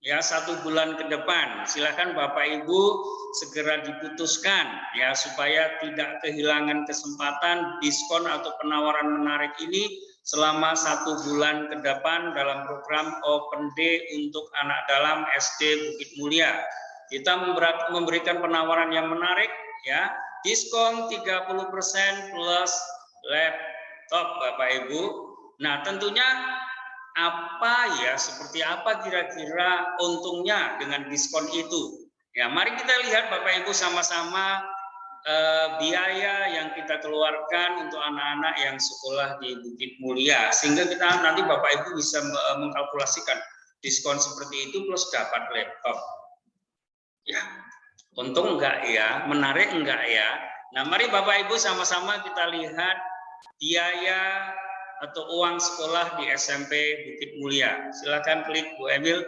ya 1 bulan ke depan. Silakan Bapak Ibu segera diputuskan ya supaya tidak kehilangan kesempatan diskon atau penawaran menarik ini selama 1 bulan ke depan dalam program Open Day untuk anak dalam SD Bukit Mulia. Kita memberikan penawaran yang menarik, ya, diskon 30% plus laptop, Bapak Ibu. Nah, tentunya seperti apa kira-kira untungnya dengan diskon itu? Ya, mari kita lihat Bapak Ibu sama-sama biaya yang kita keluarkan untuk anak-anak yang sekolah di Bukit Mulia, sehingga kita nanti Bapak Ibu bisa mengkalkulasikan diskon seperti itu plus dapat laptop. Ya, untung enggak ya, menarik enggak ya? Nah, mari Bapak Ibu sama-sama kita lihat biaya atau uang sekolah di SMP Bukit Mulia. Silakan klik Bu Emil.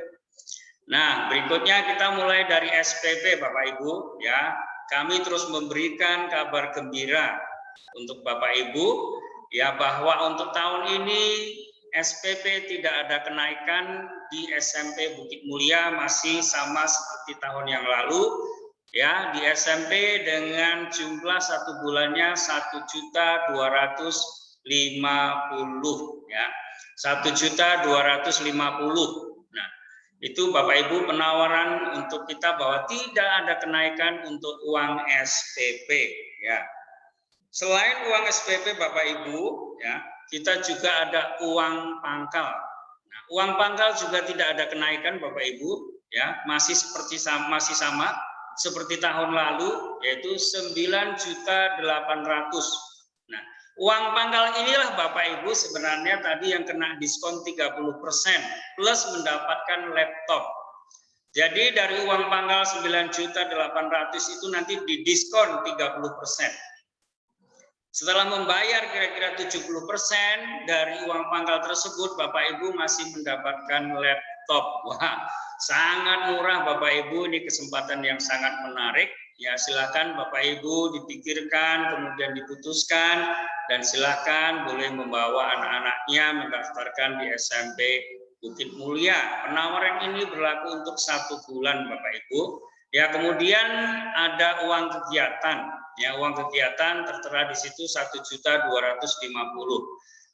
Nah, berikutnya kita mulai dari SPP Bapak Ibu, ya. Kami terus memberikan kabar gembira untuk Bapak Ibu, ya, bahwa untuk tahun ini SPP tidak ada kenaikan di SMP Bukit Mulia, masih sama seperti tahun yang lalu, ya, di SMP dengan jumlah 1 bulannya 1.250.000, ya, 1.250.000. Nah, itu Bapak Ibu penawaran untuk kita bahwa tidak ada kenaikan untuk uang SPP, ya. Selain uang SPP Bapak Ibu, ya, kita juga ada uang pangkal. Nah, uang pangkal juga tidak ada kenaikan Bapak Ibu, ya, masih sama seperti tahun lalu, yaitu 9.800.000. Nah, uang pangkal inilah Bapak Ibu sebenarnya tadi yang kena diskon 30% plus mendapatkan laptop. Jadi dari uang pangkal 9.800.000 itu nanti didiskon 30%. Setelah membayar kira-kira 70% dari uang pangkal tersebut, Bapak Ibu masih mendapatkan laptop. Wah, sangat murah Bapak Ibu, ini kesempatan yang sangat menarik. Ya, silakan Bapak Ibu dipikirkan, kemudian diputuskan, dan silakan boleh membawa anak-anaknya mendaftarkan di SMP Bukit Mulia. Penawaran ini berlaku untuk 1 bulan Bapak Ibu. Ya, kemudian ada uang kegiatan. Ya, uang kegiatan tertera di situ 1.250.000.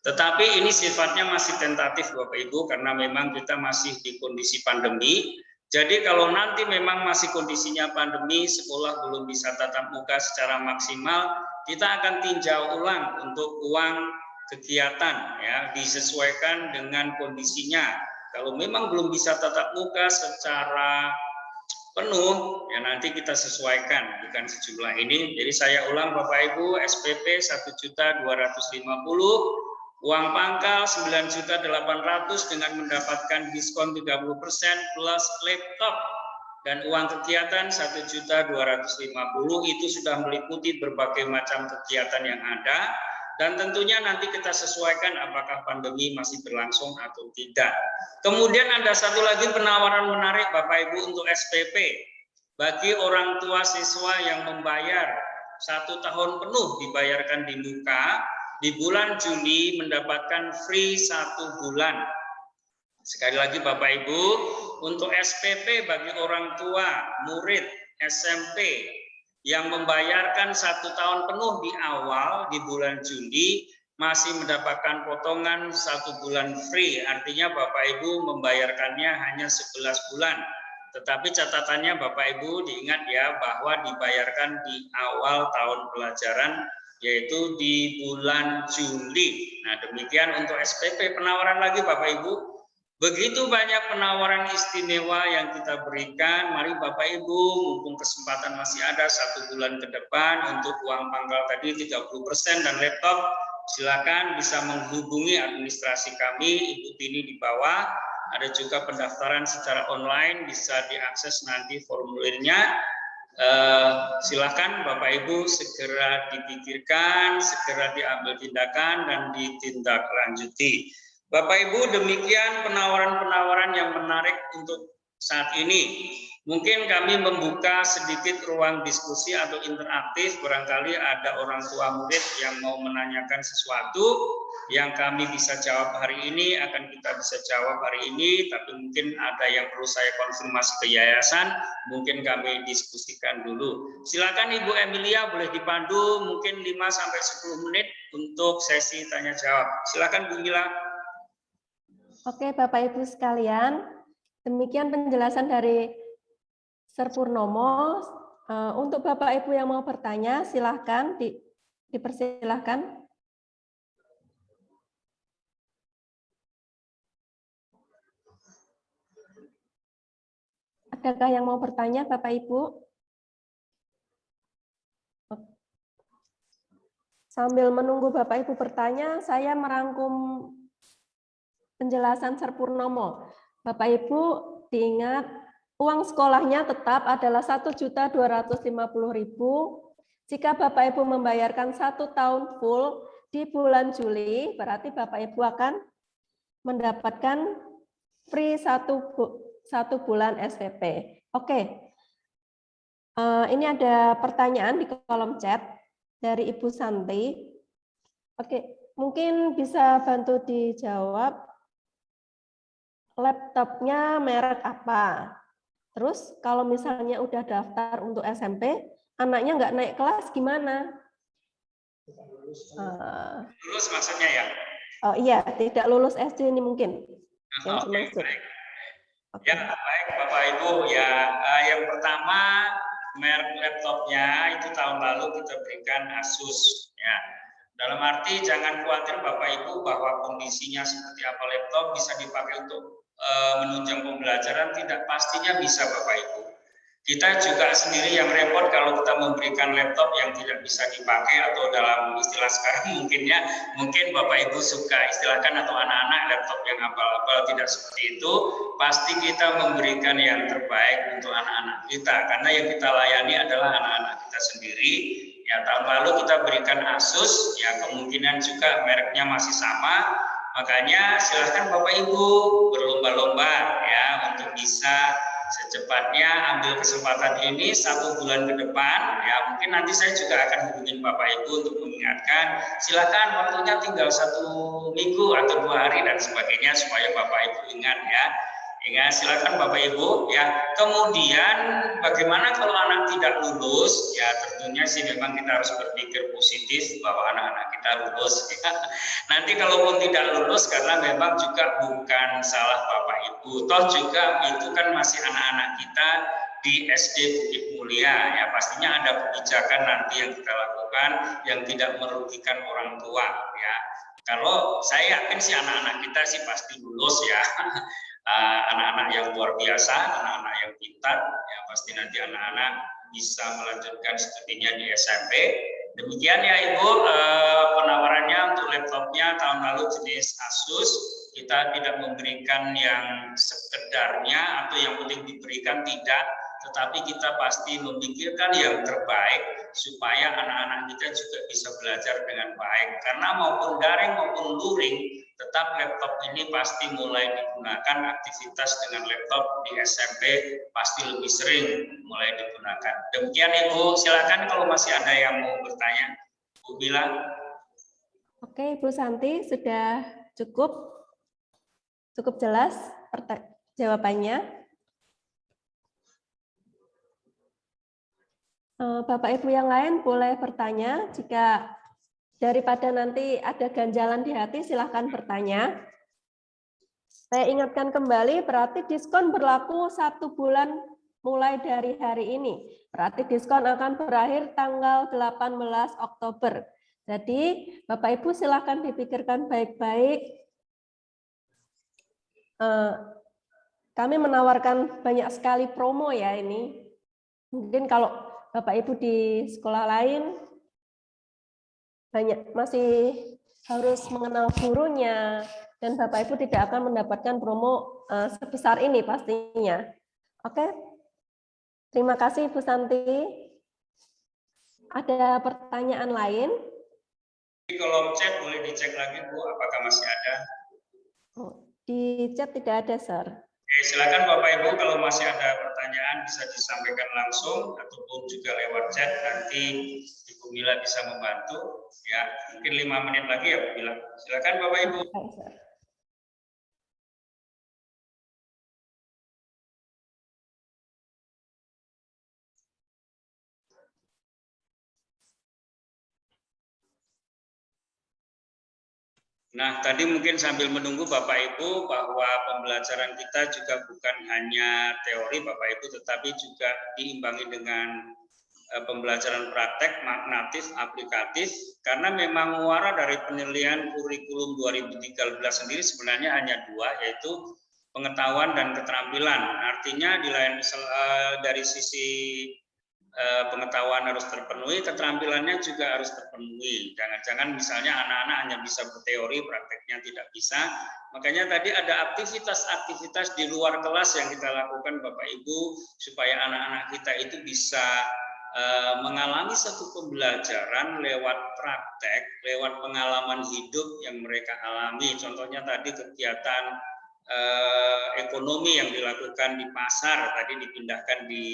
Tetapi ini sifatnya masih tentatif Bapak Ibu karena memang kita masih di kondisi pandemi. Jadi kalau nanti memang masih kondisinya pandemi, sekolah belum bisa tatap muka secara maksimal, kita akan tinjau ulang untuk uang kegiatan, ya, disesuaikan dengan kondisinya. Kalau memang belum bisa tatap muka secara penuh, ya nanti kita sesuaikan bukan sejumlah ini. Jadi saya ulang Bapak Ibu, SPP 1.250.000, uang pangkal 9.800.000 dengan mendapatkan diskon 30% plus laptop, dan uang kegiatan 1.250.000 itu sudah meliputi berbagai macam kegiatan yang ada, dan tentunya nanti kita sesuaikan apakah pandemi masih berlangsung atau tidak. Kemudian ada satu lagi penawaran menarik Bapak Ibu untuk SPP. Bagi orang tua siswa yang membayar 1 tahun penuh dibayarkan di muka, di bulan Juli mendapatkan free 1 bulan. Sekali lagi Bapak Ibu, untuk SPP bagi orang tua murid SMP yang membayarkan 1 tahun penuh di awal di bulan Juli masih mendapatkan potongan 1 bulan free. Artinya Bapak Ibu membayarkannya hanya 11 bulan. Tetapi catatannya Bapak Ibu diingat ya bahwa dibayarkan di awal tahun pelajaran, yaitu di bulan Juli. Nah, demikian untuk SPP. Penawaran lagi Bapak Ibu. Begitu banyak penawaran istimewa yang kita berikan. Mari Bapak Ibu, mumpung kesempatan masih ada 1 bulan ke depan untuk uang pangkal tadi 30% dan laptop, silakan bisa menghubungi administrasi kami, Ibu Tini di bawah. Ada juga pendaftaran secara online, bisa diakses nanti formulirnya. Silakan Bapak Ibu segera dipikirkan, segera diambil tindakan dan ditindaklanjuti. Bapak Ibu, demikian penawaran-penawaran yang menarik untuk saat ini. Mungkin kami membuka sedikit ruang diskusi atau interaktif, barangkali ada orang tua murid yang mau menanyakan sesuatu yang kami bisa jawab hari ini, akan kita bisa jawab hari ini, tapi mungkin ada yang perlu saya konfirmasi ke yayasan, mungkin kami diskusikan dulu. Silakan Ibu Emilia boleh dipandu mungkin 5-10 menit untuk sesi tanya jawab. Silakan Bu Mila. Oke, Bapak Ibu sekalian, demikian penjelasan dari Sir Purnomo. Untuk Bapak Ibu yang mau bertanya, silahkan dipersilahkan. Adakah yang mau bertanya, Bapak Ibu? Sambil menunggu Bapak Ibu bertanya, saya merangkum penjelasan Sir Purnomo. Bapak Ibu diingat, uang sekolahnya tetap adalah Rp1.250.000. Jika Bapak Ibu membayarkan 1 tahun full di bulan Juli, berarti Bapak Ibu akan mendapatkan free satu bulan SPP. Oke, ini ada pertanyaan di kolom chat dari Ibu Santi. Oke, mungkin bisa bantu dijawab. Laptopnya merek apa? Terus kalau misalnya udah daftar untuk SMP, anaknya nggak naik kelas gimana? Lulus maksudnya ya? Oh iya, tidak lulus SD ini mungkin. Yang Oke, dimaksud. baik. Ya, baik Bapak Ibu. Ya, yang pertama merek laptopnya itu tahun lalu kita berikan Asus. Ya, dalam arti jangan khawatir Bapak Ibu bahwa kondisinya seperti apa laptop bisa dipakai untuk menunjang pembelajaran, tidak, pastinya bisa Bapak Ibu. Kita juga sendiri yang repot kalau kita memberikan laptop yang tidak bisa dipakai, atau dalam istilah sekarang mungkin Bapak Ibu suka istilahkan atau anak-anak laptop yang abal-abal, tidak seperti itu. Pasti kita memberikan yang terbaik untuk anak-anak kita, karena yang kita layani adalah anak-anak kita sendiri. Ya, tahun lalu kita berikan Asus, ya kemungkinan juga mereknya masih sama. Makanya silahkan Bapak Ibu berlomba-lomba ya untuk bisa secepatnya ambil kesempatan ini 1 bulan ke depan. Ya, mungkin nanti saya juga akan hubungin Bapak Ibu untuk mengingatkan. Silakan, waktunya tinggal 1 minggu atau 2 hari dan sebagainya supaya Bapak Ibu ingat ya. Ya, silakan Bapak Ibu ya. Kemudian bagaimana kalau anak tidak lulus? Ya tentunya sih memang kita harus berpikir positif bahwa anak-anak kita lulus ya. Nanti kalaupun tidak lulus karena memang juga bukan salah Bapak Ibu. Toh juga itu kan masih anak-anak kita di SD Bukit Mulia ya, pastinya ada kebijakan nanti yang kita lakukan yang tidak merugikan orang tua ya. Kalau saya yakin sih anak-anak kita sih pasti lulus ya. Anak-anak yang luar biasa, anak-anak yang pintar, ya pasti nanti anak-anak bisa melanjutkan studinya di SMP. Demikian ya Ibu, penawarannya untuk laptopnya tahun lalu jenis Asus. Kita tidak memberikan yang sekedarnya atau yang penting diberikan, tidak, tetapi kita pasti memikirkan yang terbaik supaya anak-anak kita juga bisa belajar dengan baik. Karena maupun daring maupun luring, tetap laptop ini pasti mulai digunakan, aktivitas dengan laptop di SMP pasti lebih sering mulai digunakan. Demikian Ibu, silakan kalau masih ada yang mau bertanya. Bu Bila. Oke, Ibu Santi, sudah cukup jelas jawabannya. Bapak Ibu yang lain boleh bertanya. Jika daripada nanti ada ganjalan di hati, silahkan bertanya. Saya ingatkan kembali, berarti diskon berlaku 1 bulan mulai dari hari ini. Berarti diskon akan berakhir tanggal 18 Oktober. Jadi Bapak Ibu silahkan dipikirkan baik-baik. Kami menawarkan banyak sekali promo ya ini. Mungkin kalau Bapak Ibu di sekolah lain masih harus mengenal gurunya, dan Bapak Ibu tidak akan mendapatkan promo sebesar ini pastinya. Oke, terima kasih Bu Santi. Ada pertanyaan lain? Di kolom chat boleh dicek lagi Bu, apakah masih ada? Di chat tidak ada, Sir. Oke, silakan Bapak Ibu kalau masih ada pertanyaan bisa disampaikan langsung ataupun juga lewat chat, nanti Ibu Mila bisa membantu. Ya, mungkin 5 menit lagi ya Bu Mila. Silakan Bapak Ibu. Nah, tadi mungkin sambil menunggu Bapak Ibu bahwa pembelajaran kita juga bukan hanya teori Bapak Ibu, tetapi juga diimbangi dengan pembelajaran praktek, magnatif, aplikatif, karena memang muara dari penilaian kurikulum 2013 sendiri sebenarnya hanya dua, yaitu pengetahuan dan keterampilan. Artinya di lain dari sisi pengetahuan harus terpenuhi, keterampilannya juga harus terpenuhi. Jangan-jangan misalnya anak-anak hanya bisa berteori, prakteknya tidak bisa. Makanya tadi ada aktivitas-aktivitas di luar kelas yang kita lakukan Bapak Ibu, supaya anak-anak kita itu bisa mengalami satu pembelajaran lewat praktek, lewat pengalaman hidup yang mereka alami. Contohnya tadi kegiatan ekonomi yang dilakukan di pasar, tadi dipindahkan di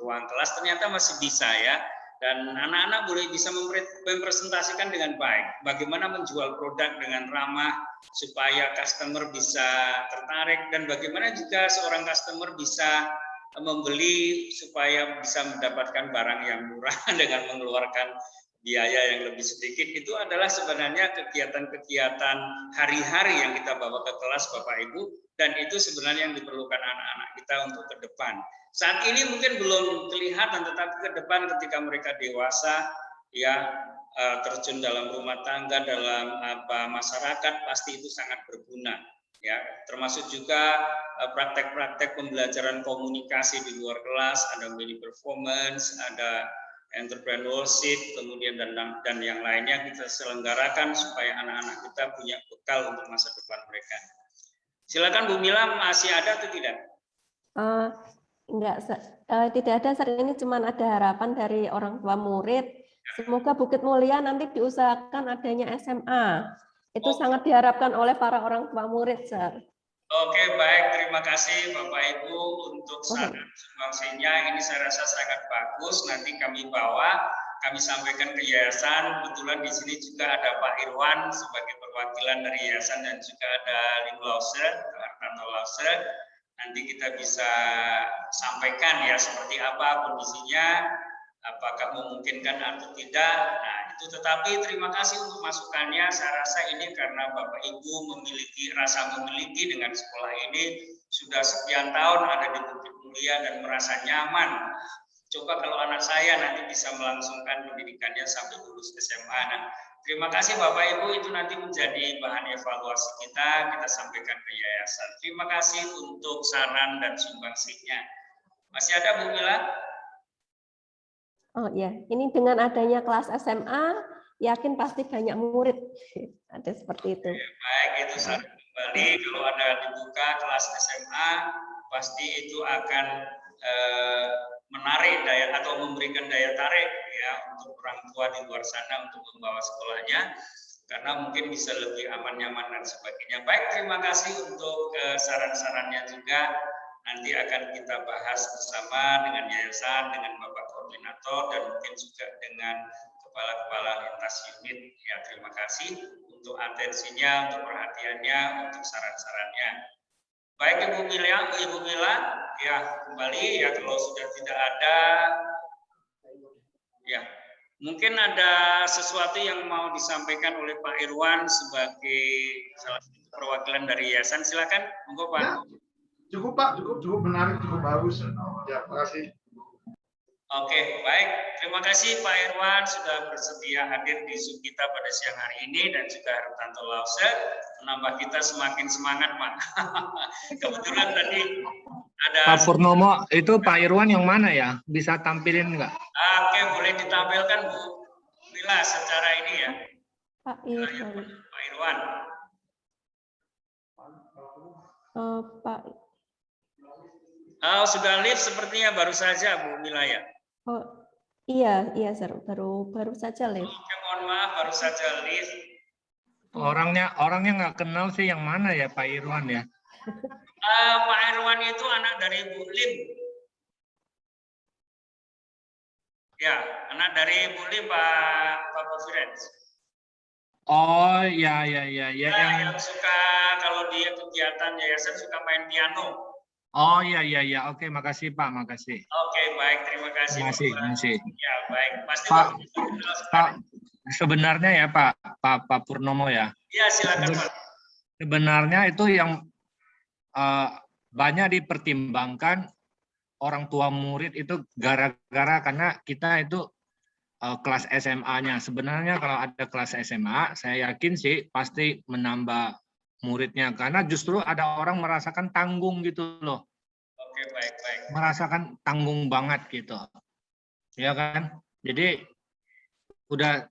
ruang kelas, ternyata masih bisa ya. Dan anak-anak boleh bisa mempresentasikan dengan baik bagaimana menjual produk dengan ramah supaya customer bisa tertarik, dan bagaimana juga seorang customer bisa membeli supaya bisa mendapatkan barang yang murah dengan mengeluarkan biaya yang lebih sedikit. Itu adalah sebenarnya kegiatan-kegiatan hari-hari yang kita bawa ke kelas Bapak Ibu, dan itu sebenarnya yang diperlukan anak-anak kita untuk ke depan. Saat ini mungkin belum kelihatan, tetapi ke depan ketika mereka dewasa ya, terjun dalam rumah tangga, dalam masyarakat, pasti itu sangat berguna ya. Termasuk juga praktek-praktek pembelajaran komunikasi di luar kelas, ada mini performance, ada entrepreneurship, kemudian dan yang lainnya kita selenggarakan supaya anak-anak kita punya bekal untuk masa depan mereka. Silakan Bu Mila, masih ada atau tidak? Enggak, tidak ada saat ini, cuma ada harapan dari orang tua murid. Semoga Bukit Mulia nanti diusahakan adanya SMA. Itu sangat diharapkan oleh para orang tua murid, Sir. Oke, baik. Terima kasih Bapak Ibu untuk saran sumbangsinya. Ini saya rasa sangat bagus. Nanti kami bawa, kami sampaikan ke yayasan. Kebetulan di sini juga ada Pak Irwan sebagai perwakilan dari yayasan, dan juga ada Lim Lauser, Artanto Lauser. Nanti kita bisa sampaikan ya seperti apa kondisinya, apakah memungkinkan atau tidak. Nah, itu, tetapi terima kasih untuk masukannya. Saya rasa ini karena Bapak Ibu memiliki dengan sekolah ini, sudah sekian tahun ada di Bukit Mulia dan merasa nyaman. Coba kalau anak saya nanti bisa melangsungkan pendidikannya sampai lulus SMA. Nah, terima kasih Bapak Ibu, itu nanti menjadi bahan evaluasi kita sampaikan ke yayasan. Terima kasih untuk saran dan sumbangsinya. Masih ada Bu Mila? Oh ya, ini dengan adanya kelas SMA, yakin pasti banyak murid. Ada seperti itu. Baik, itu saran kembali. Kalau ada dibuka kelas SMA, pasti itu akan menarik daya atau memberikan daya tarik ya untuk orang tua di luar sana untuk membawa sekolahnya, karena mungkin bisa lebih aman, nyaman dan sebagainya. Baik, terima kasih untuk saran-sarannya juga. Nanti akan kita bahas bersama dengan yayasan, dengan Bapak Koordinator, dan mungkin juga dengan kepala-kepala lintas unit. Ya, terima kasih untuk atensinya, untuk perhatiannya, untuk saran-sarannya. Baik Ibu Mila, ya kembali ya, kalau sudah tidak ada, ya mungkin ada sesuatu yang mau disampaikan oleh Pak Irwan sebagai salah satu perwakilan dari yayasan. Silakan, monggo Pak. Ya, cukup Pak, cukup menarik, cukup bagus. Ya, terima kasih. Oke, baik. Terima kasih Pak Irwan sudah bersedia hadir di Zoom kita pada siang hari ini, dan juga Hartanto Lauser menambah kita semakin semangat, Pak. Kebetulan tadi ada Pak Purnomo, itu Pak Irwan yang mana ya? Bisa tampilin nggak? Oke, boleh ditampilkan Bu Mila secara ini ya. Pak Irwan. Pak Irwan. Pak. Oh, sudah live sepertinya baru saja Bu Mila ya. Oh iya Sir, baru saja live. Oke, mohon maaf, baru saja live. Orangnya nggak kenal sih, yang mana ya Pak Irwan ya? Pak Irwan itu anak dari Bu Lim. Ya, anak dari Bu Lim, Pak Firenz. Oh ya. Yang suka, kalau dia kegiatan yayasan suka main piano. Oh ya. Oke, makasih Pak, makasih. Oke, baik, terima kasih. Makasih. Ya, baik. Pasti sebenarnya ya Pak Purnomo ya. Iya, silakan Pak. Sebenarnya itu yang banyak dipertimbangkan orang tua murid itu gara-gara karena kita itu kelas SMA-nya. Sebenarnya kalau ada kelas SMA, saya yakin sih pasti menambah muridnya karena justru ada orang merasakan tanggung gitu loh. Oke, baik. Merasakan tanggung banget gitu. Ya kan? Jadi udah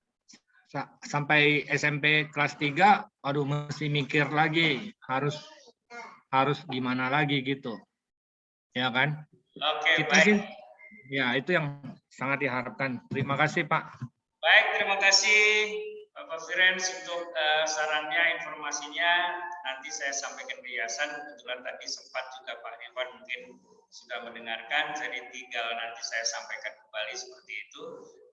sampai SMP kelas 3, aduh mesti mikir lagi, harus gimana lagi gitu. Ya kan? Oke, Kita baik. sih ya itu yang sangat diharapkan. Terima kasih Pak. Baik, terima kasih Bapak Firens untuk sarannya, informasinya. Nanti saya sampaikan ke yayasan. Kebetulan tadi sempat juga Pak Irwan mungkin sudah mendengarkan, jadi tinggal nanti saya sampaikan kembali seperti itu.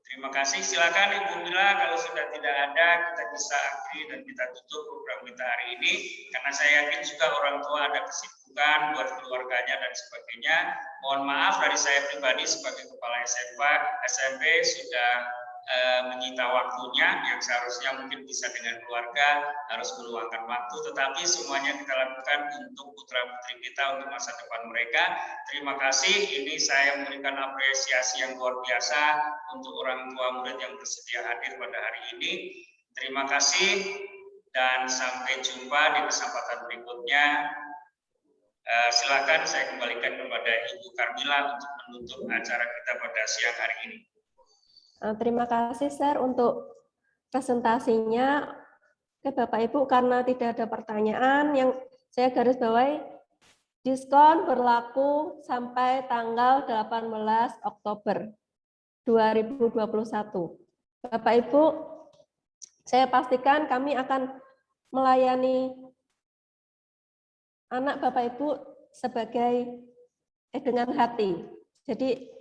Terima kasih. Silakan Ibu Mila, kalau sudah tidak ada, kita bisa akhiri dan kita tutup program kita hari ini. Karena saya yakin juga orang tua ada kesibukan buat keluarganya dan sebagainya. Mohon maaf dari saya pribadi sebagai Kepala SMP sudah menyita waktunya yang seharusnya mungkin bisa dengan keluarga, harus meluangkan waktu, tetapi semuanya kita lakukan untuk putra-putri kita, untuk masa depan mereka. Terima kasih, ini saya memberikan apresiasi yang luar biasa untuk orang tua murid yang bersedia hadir pada hari ini. Terima kasih dan sampai jumpa di kesempatan berikutnya. Silakan saya kembalikan kepada Ibu Carmila untuk menutup acara kita pada siang hari ini. Terima kasih, Sir, untuk presentasinya. Oke, Bapak Ibu, karena tidak ada pertanyaan, yang saya garis bawahi, diskon berlaku sampai tanggal 18 Oktober 2021. Bapak Ibu, saya pastikan kami akan melayani anak Bapak Ibu sebagai dengan hati. Jadi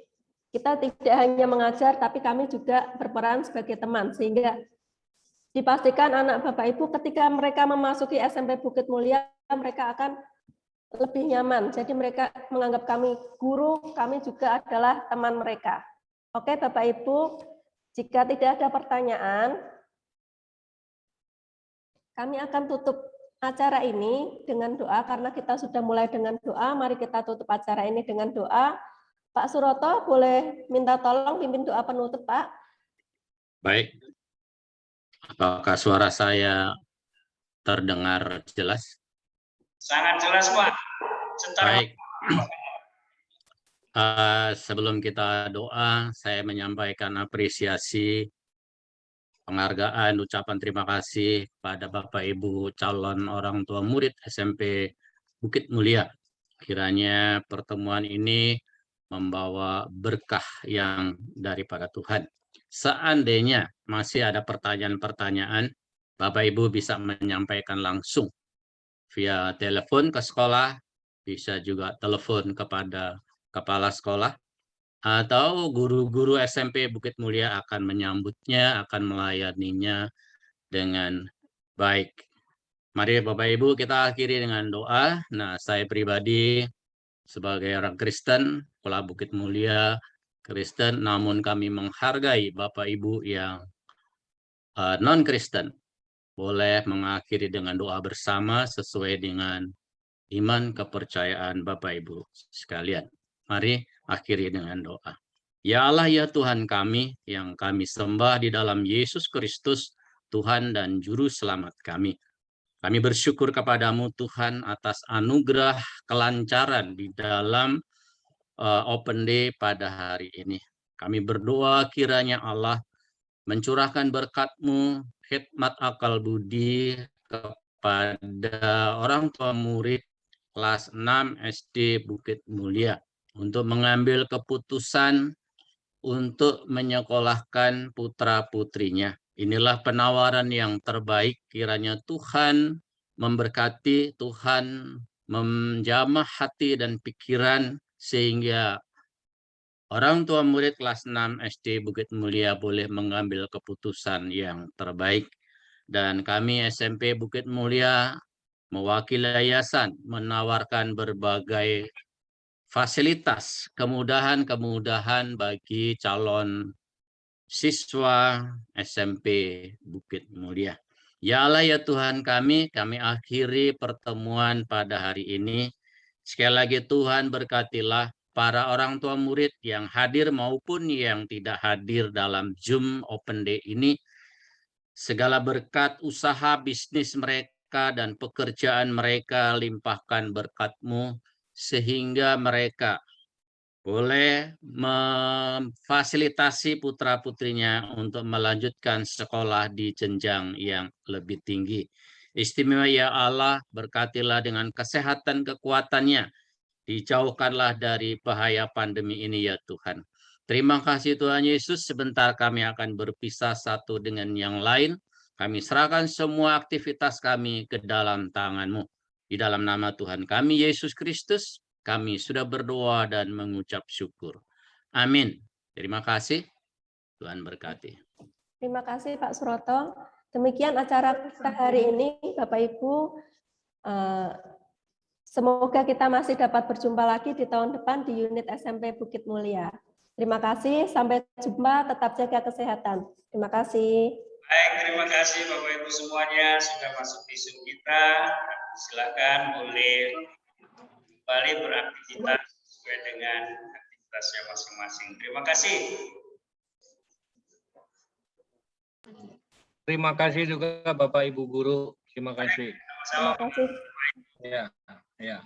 kita tidak hanya mengajar, tapi kami juga berperan sebagai teman, sehingga dipastikan anak Bapak Ibu ketika mereka memasuki SMP Bukit Mulia, mereka akan lebih nyaman. Jadi mereka menganggap kami guru, kami juga adalah teman mereka. Oke Bapak Ibu, jika tidak ada pertanyaan, kami akan tutup acara ini dengan doa, karena kita sudah mulai dengan doa. Mari kita tutup acara ini dengan doa. Pak Suroto, boleh minta tolong pimpin doa penutup, Pak? Baik. Apakah suara saya terdengar jelas? Sangat jelas, Pak. Baik. Sebelum kita doa, saya menyampaikan apresiasi, penghargaan, ucapan terima kasih pada Bapak Ibu calon orang tua murid SMP Bukit Mulia. Kiranya pertemuan ini membawa berkah yang daripada Tuhan. Seandainya masih ada pertanyaan-pertanyaan, Bapak Ibu bisa menyampaikan langsung via telepon ke sekolah, bisa juga telepon kepada kepala sekolah, atau guru-guru SMP Bukit Mulia akan menyambutnya, akan melayaninya dengan baik. Mari Bapak Ibu kita akhiri dengan doa. Nah, saya pribadi sebagai orang Kristen, Sekolah Bukit Mulia Kristen, namun kami menghargai Bapak Ibu yang non-Kristen. Boleh mengakhiri dengan doa bersama sesuai dengan iman kepercayaan Bapak Ibu sekalian. Mari akhiri dengan doa. Ya Allah, ya Tuhan kami yang kami sembah di dalam Yesus Kristus, Tuhan dan Juru Selamat kami. Kami bersyukur kepadamu Tuhan atas anugerah kelancaran di dalam Open Day pada hari ini. Kami berdoa kiranya Allah mencurahkan berkat-Mu, khidmat akal budi kepada orang tua murid kelas 6 SD Bukit Mulia untuk mengambil keputusan untuk menyekolahkan putra-putrinya. Inilah penawaran yang terbaik, kiranya Tuhan memberkati, Tuhan menjamah hati dan pikiran sehingga orang tua murid kelas 6 SD Bukit Mulia boleh mengambil keputusan yang terbaik. Dan kami SMP Bukit Mulia mewakili yayasan menawarkan berbagai fasilitas, kemudahan-kemudahan bagi calon siswa SMP Bukit Mulia. Ya Allah ya Tuhan kami akhiri pertemuan pada hari ini. Sekali lagi Tuhan berkatilah para orang tua murid yang hadir maupun yang tidak hadir dalam Zoom Open Day ini. Segala berkat usaha bisnis mereka dan pekerjaan mereka limpahkan berkat-Mu sehingga mereka boleh memfasilitasi putra-putrinya untuk melanjutkan sekolah di jenjang yang lebih tinggi. Istimewa ya Allah, berkatilah dengan kesehatan kekuatannya, dijauhkanlah dari bahaya pandemi ini ya Tuhan. Terima kasih Tuhan Yesus, sebentar kami akan berpisah satu dengan yang lain. Kami serahkan semua aktivitas kami ke dalam tangan-Mu. Di dalam nama Tuhan kami Yesus Kristus, kami sudah berdoa dan mengucap syukur. Amin. Terima kasih. Tuhan berkati. Terima kasih Pak Suroto. Demikian acara kita hari ini, Bapak Ibu. Semoga kita masih dapat berjumpa lagi di tahun depan di unit SMP Bukit Mulia. Terima kasih. Sampai jumpa. Tetap jaga kesehatan. Terima kasih. Baik, terima kasih Bapak Ibu semuanya sudah masuk di Zoom kita. Silakan boleh kembali beraktivitas sesuai dengan aktivitasnya masing-masing. Terima kasih. Terima kasih juga Bapak Ibu Guru. Terima kasih. Sama-sama. Terima kasih. Ya, ya.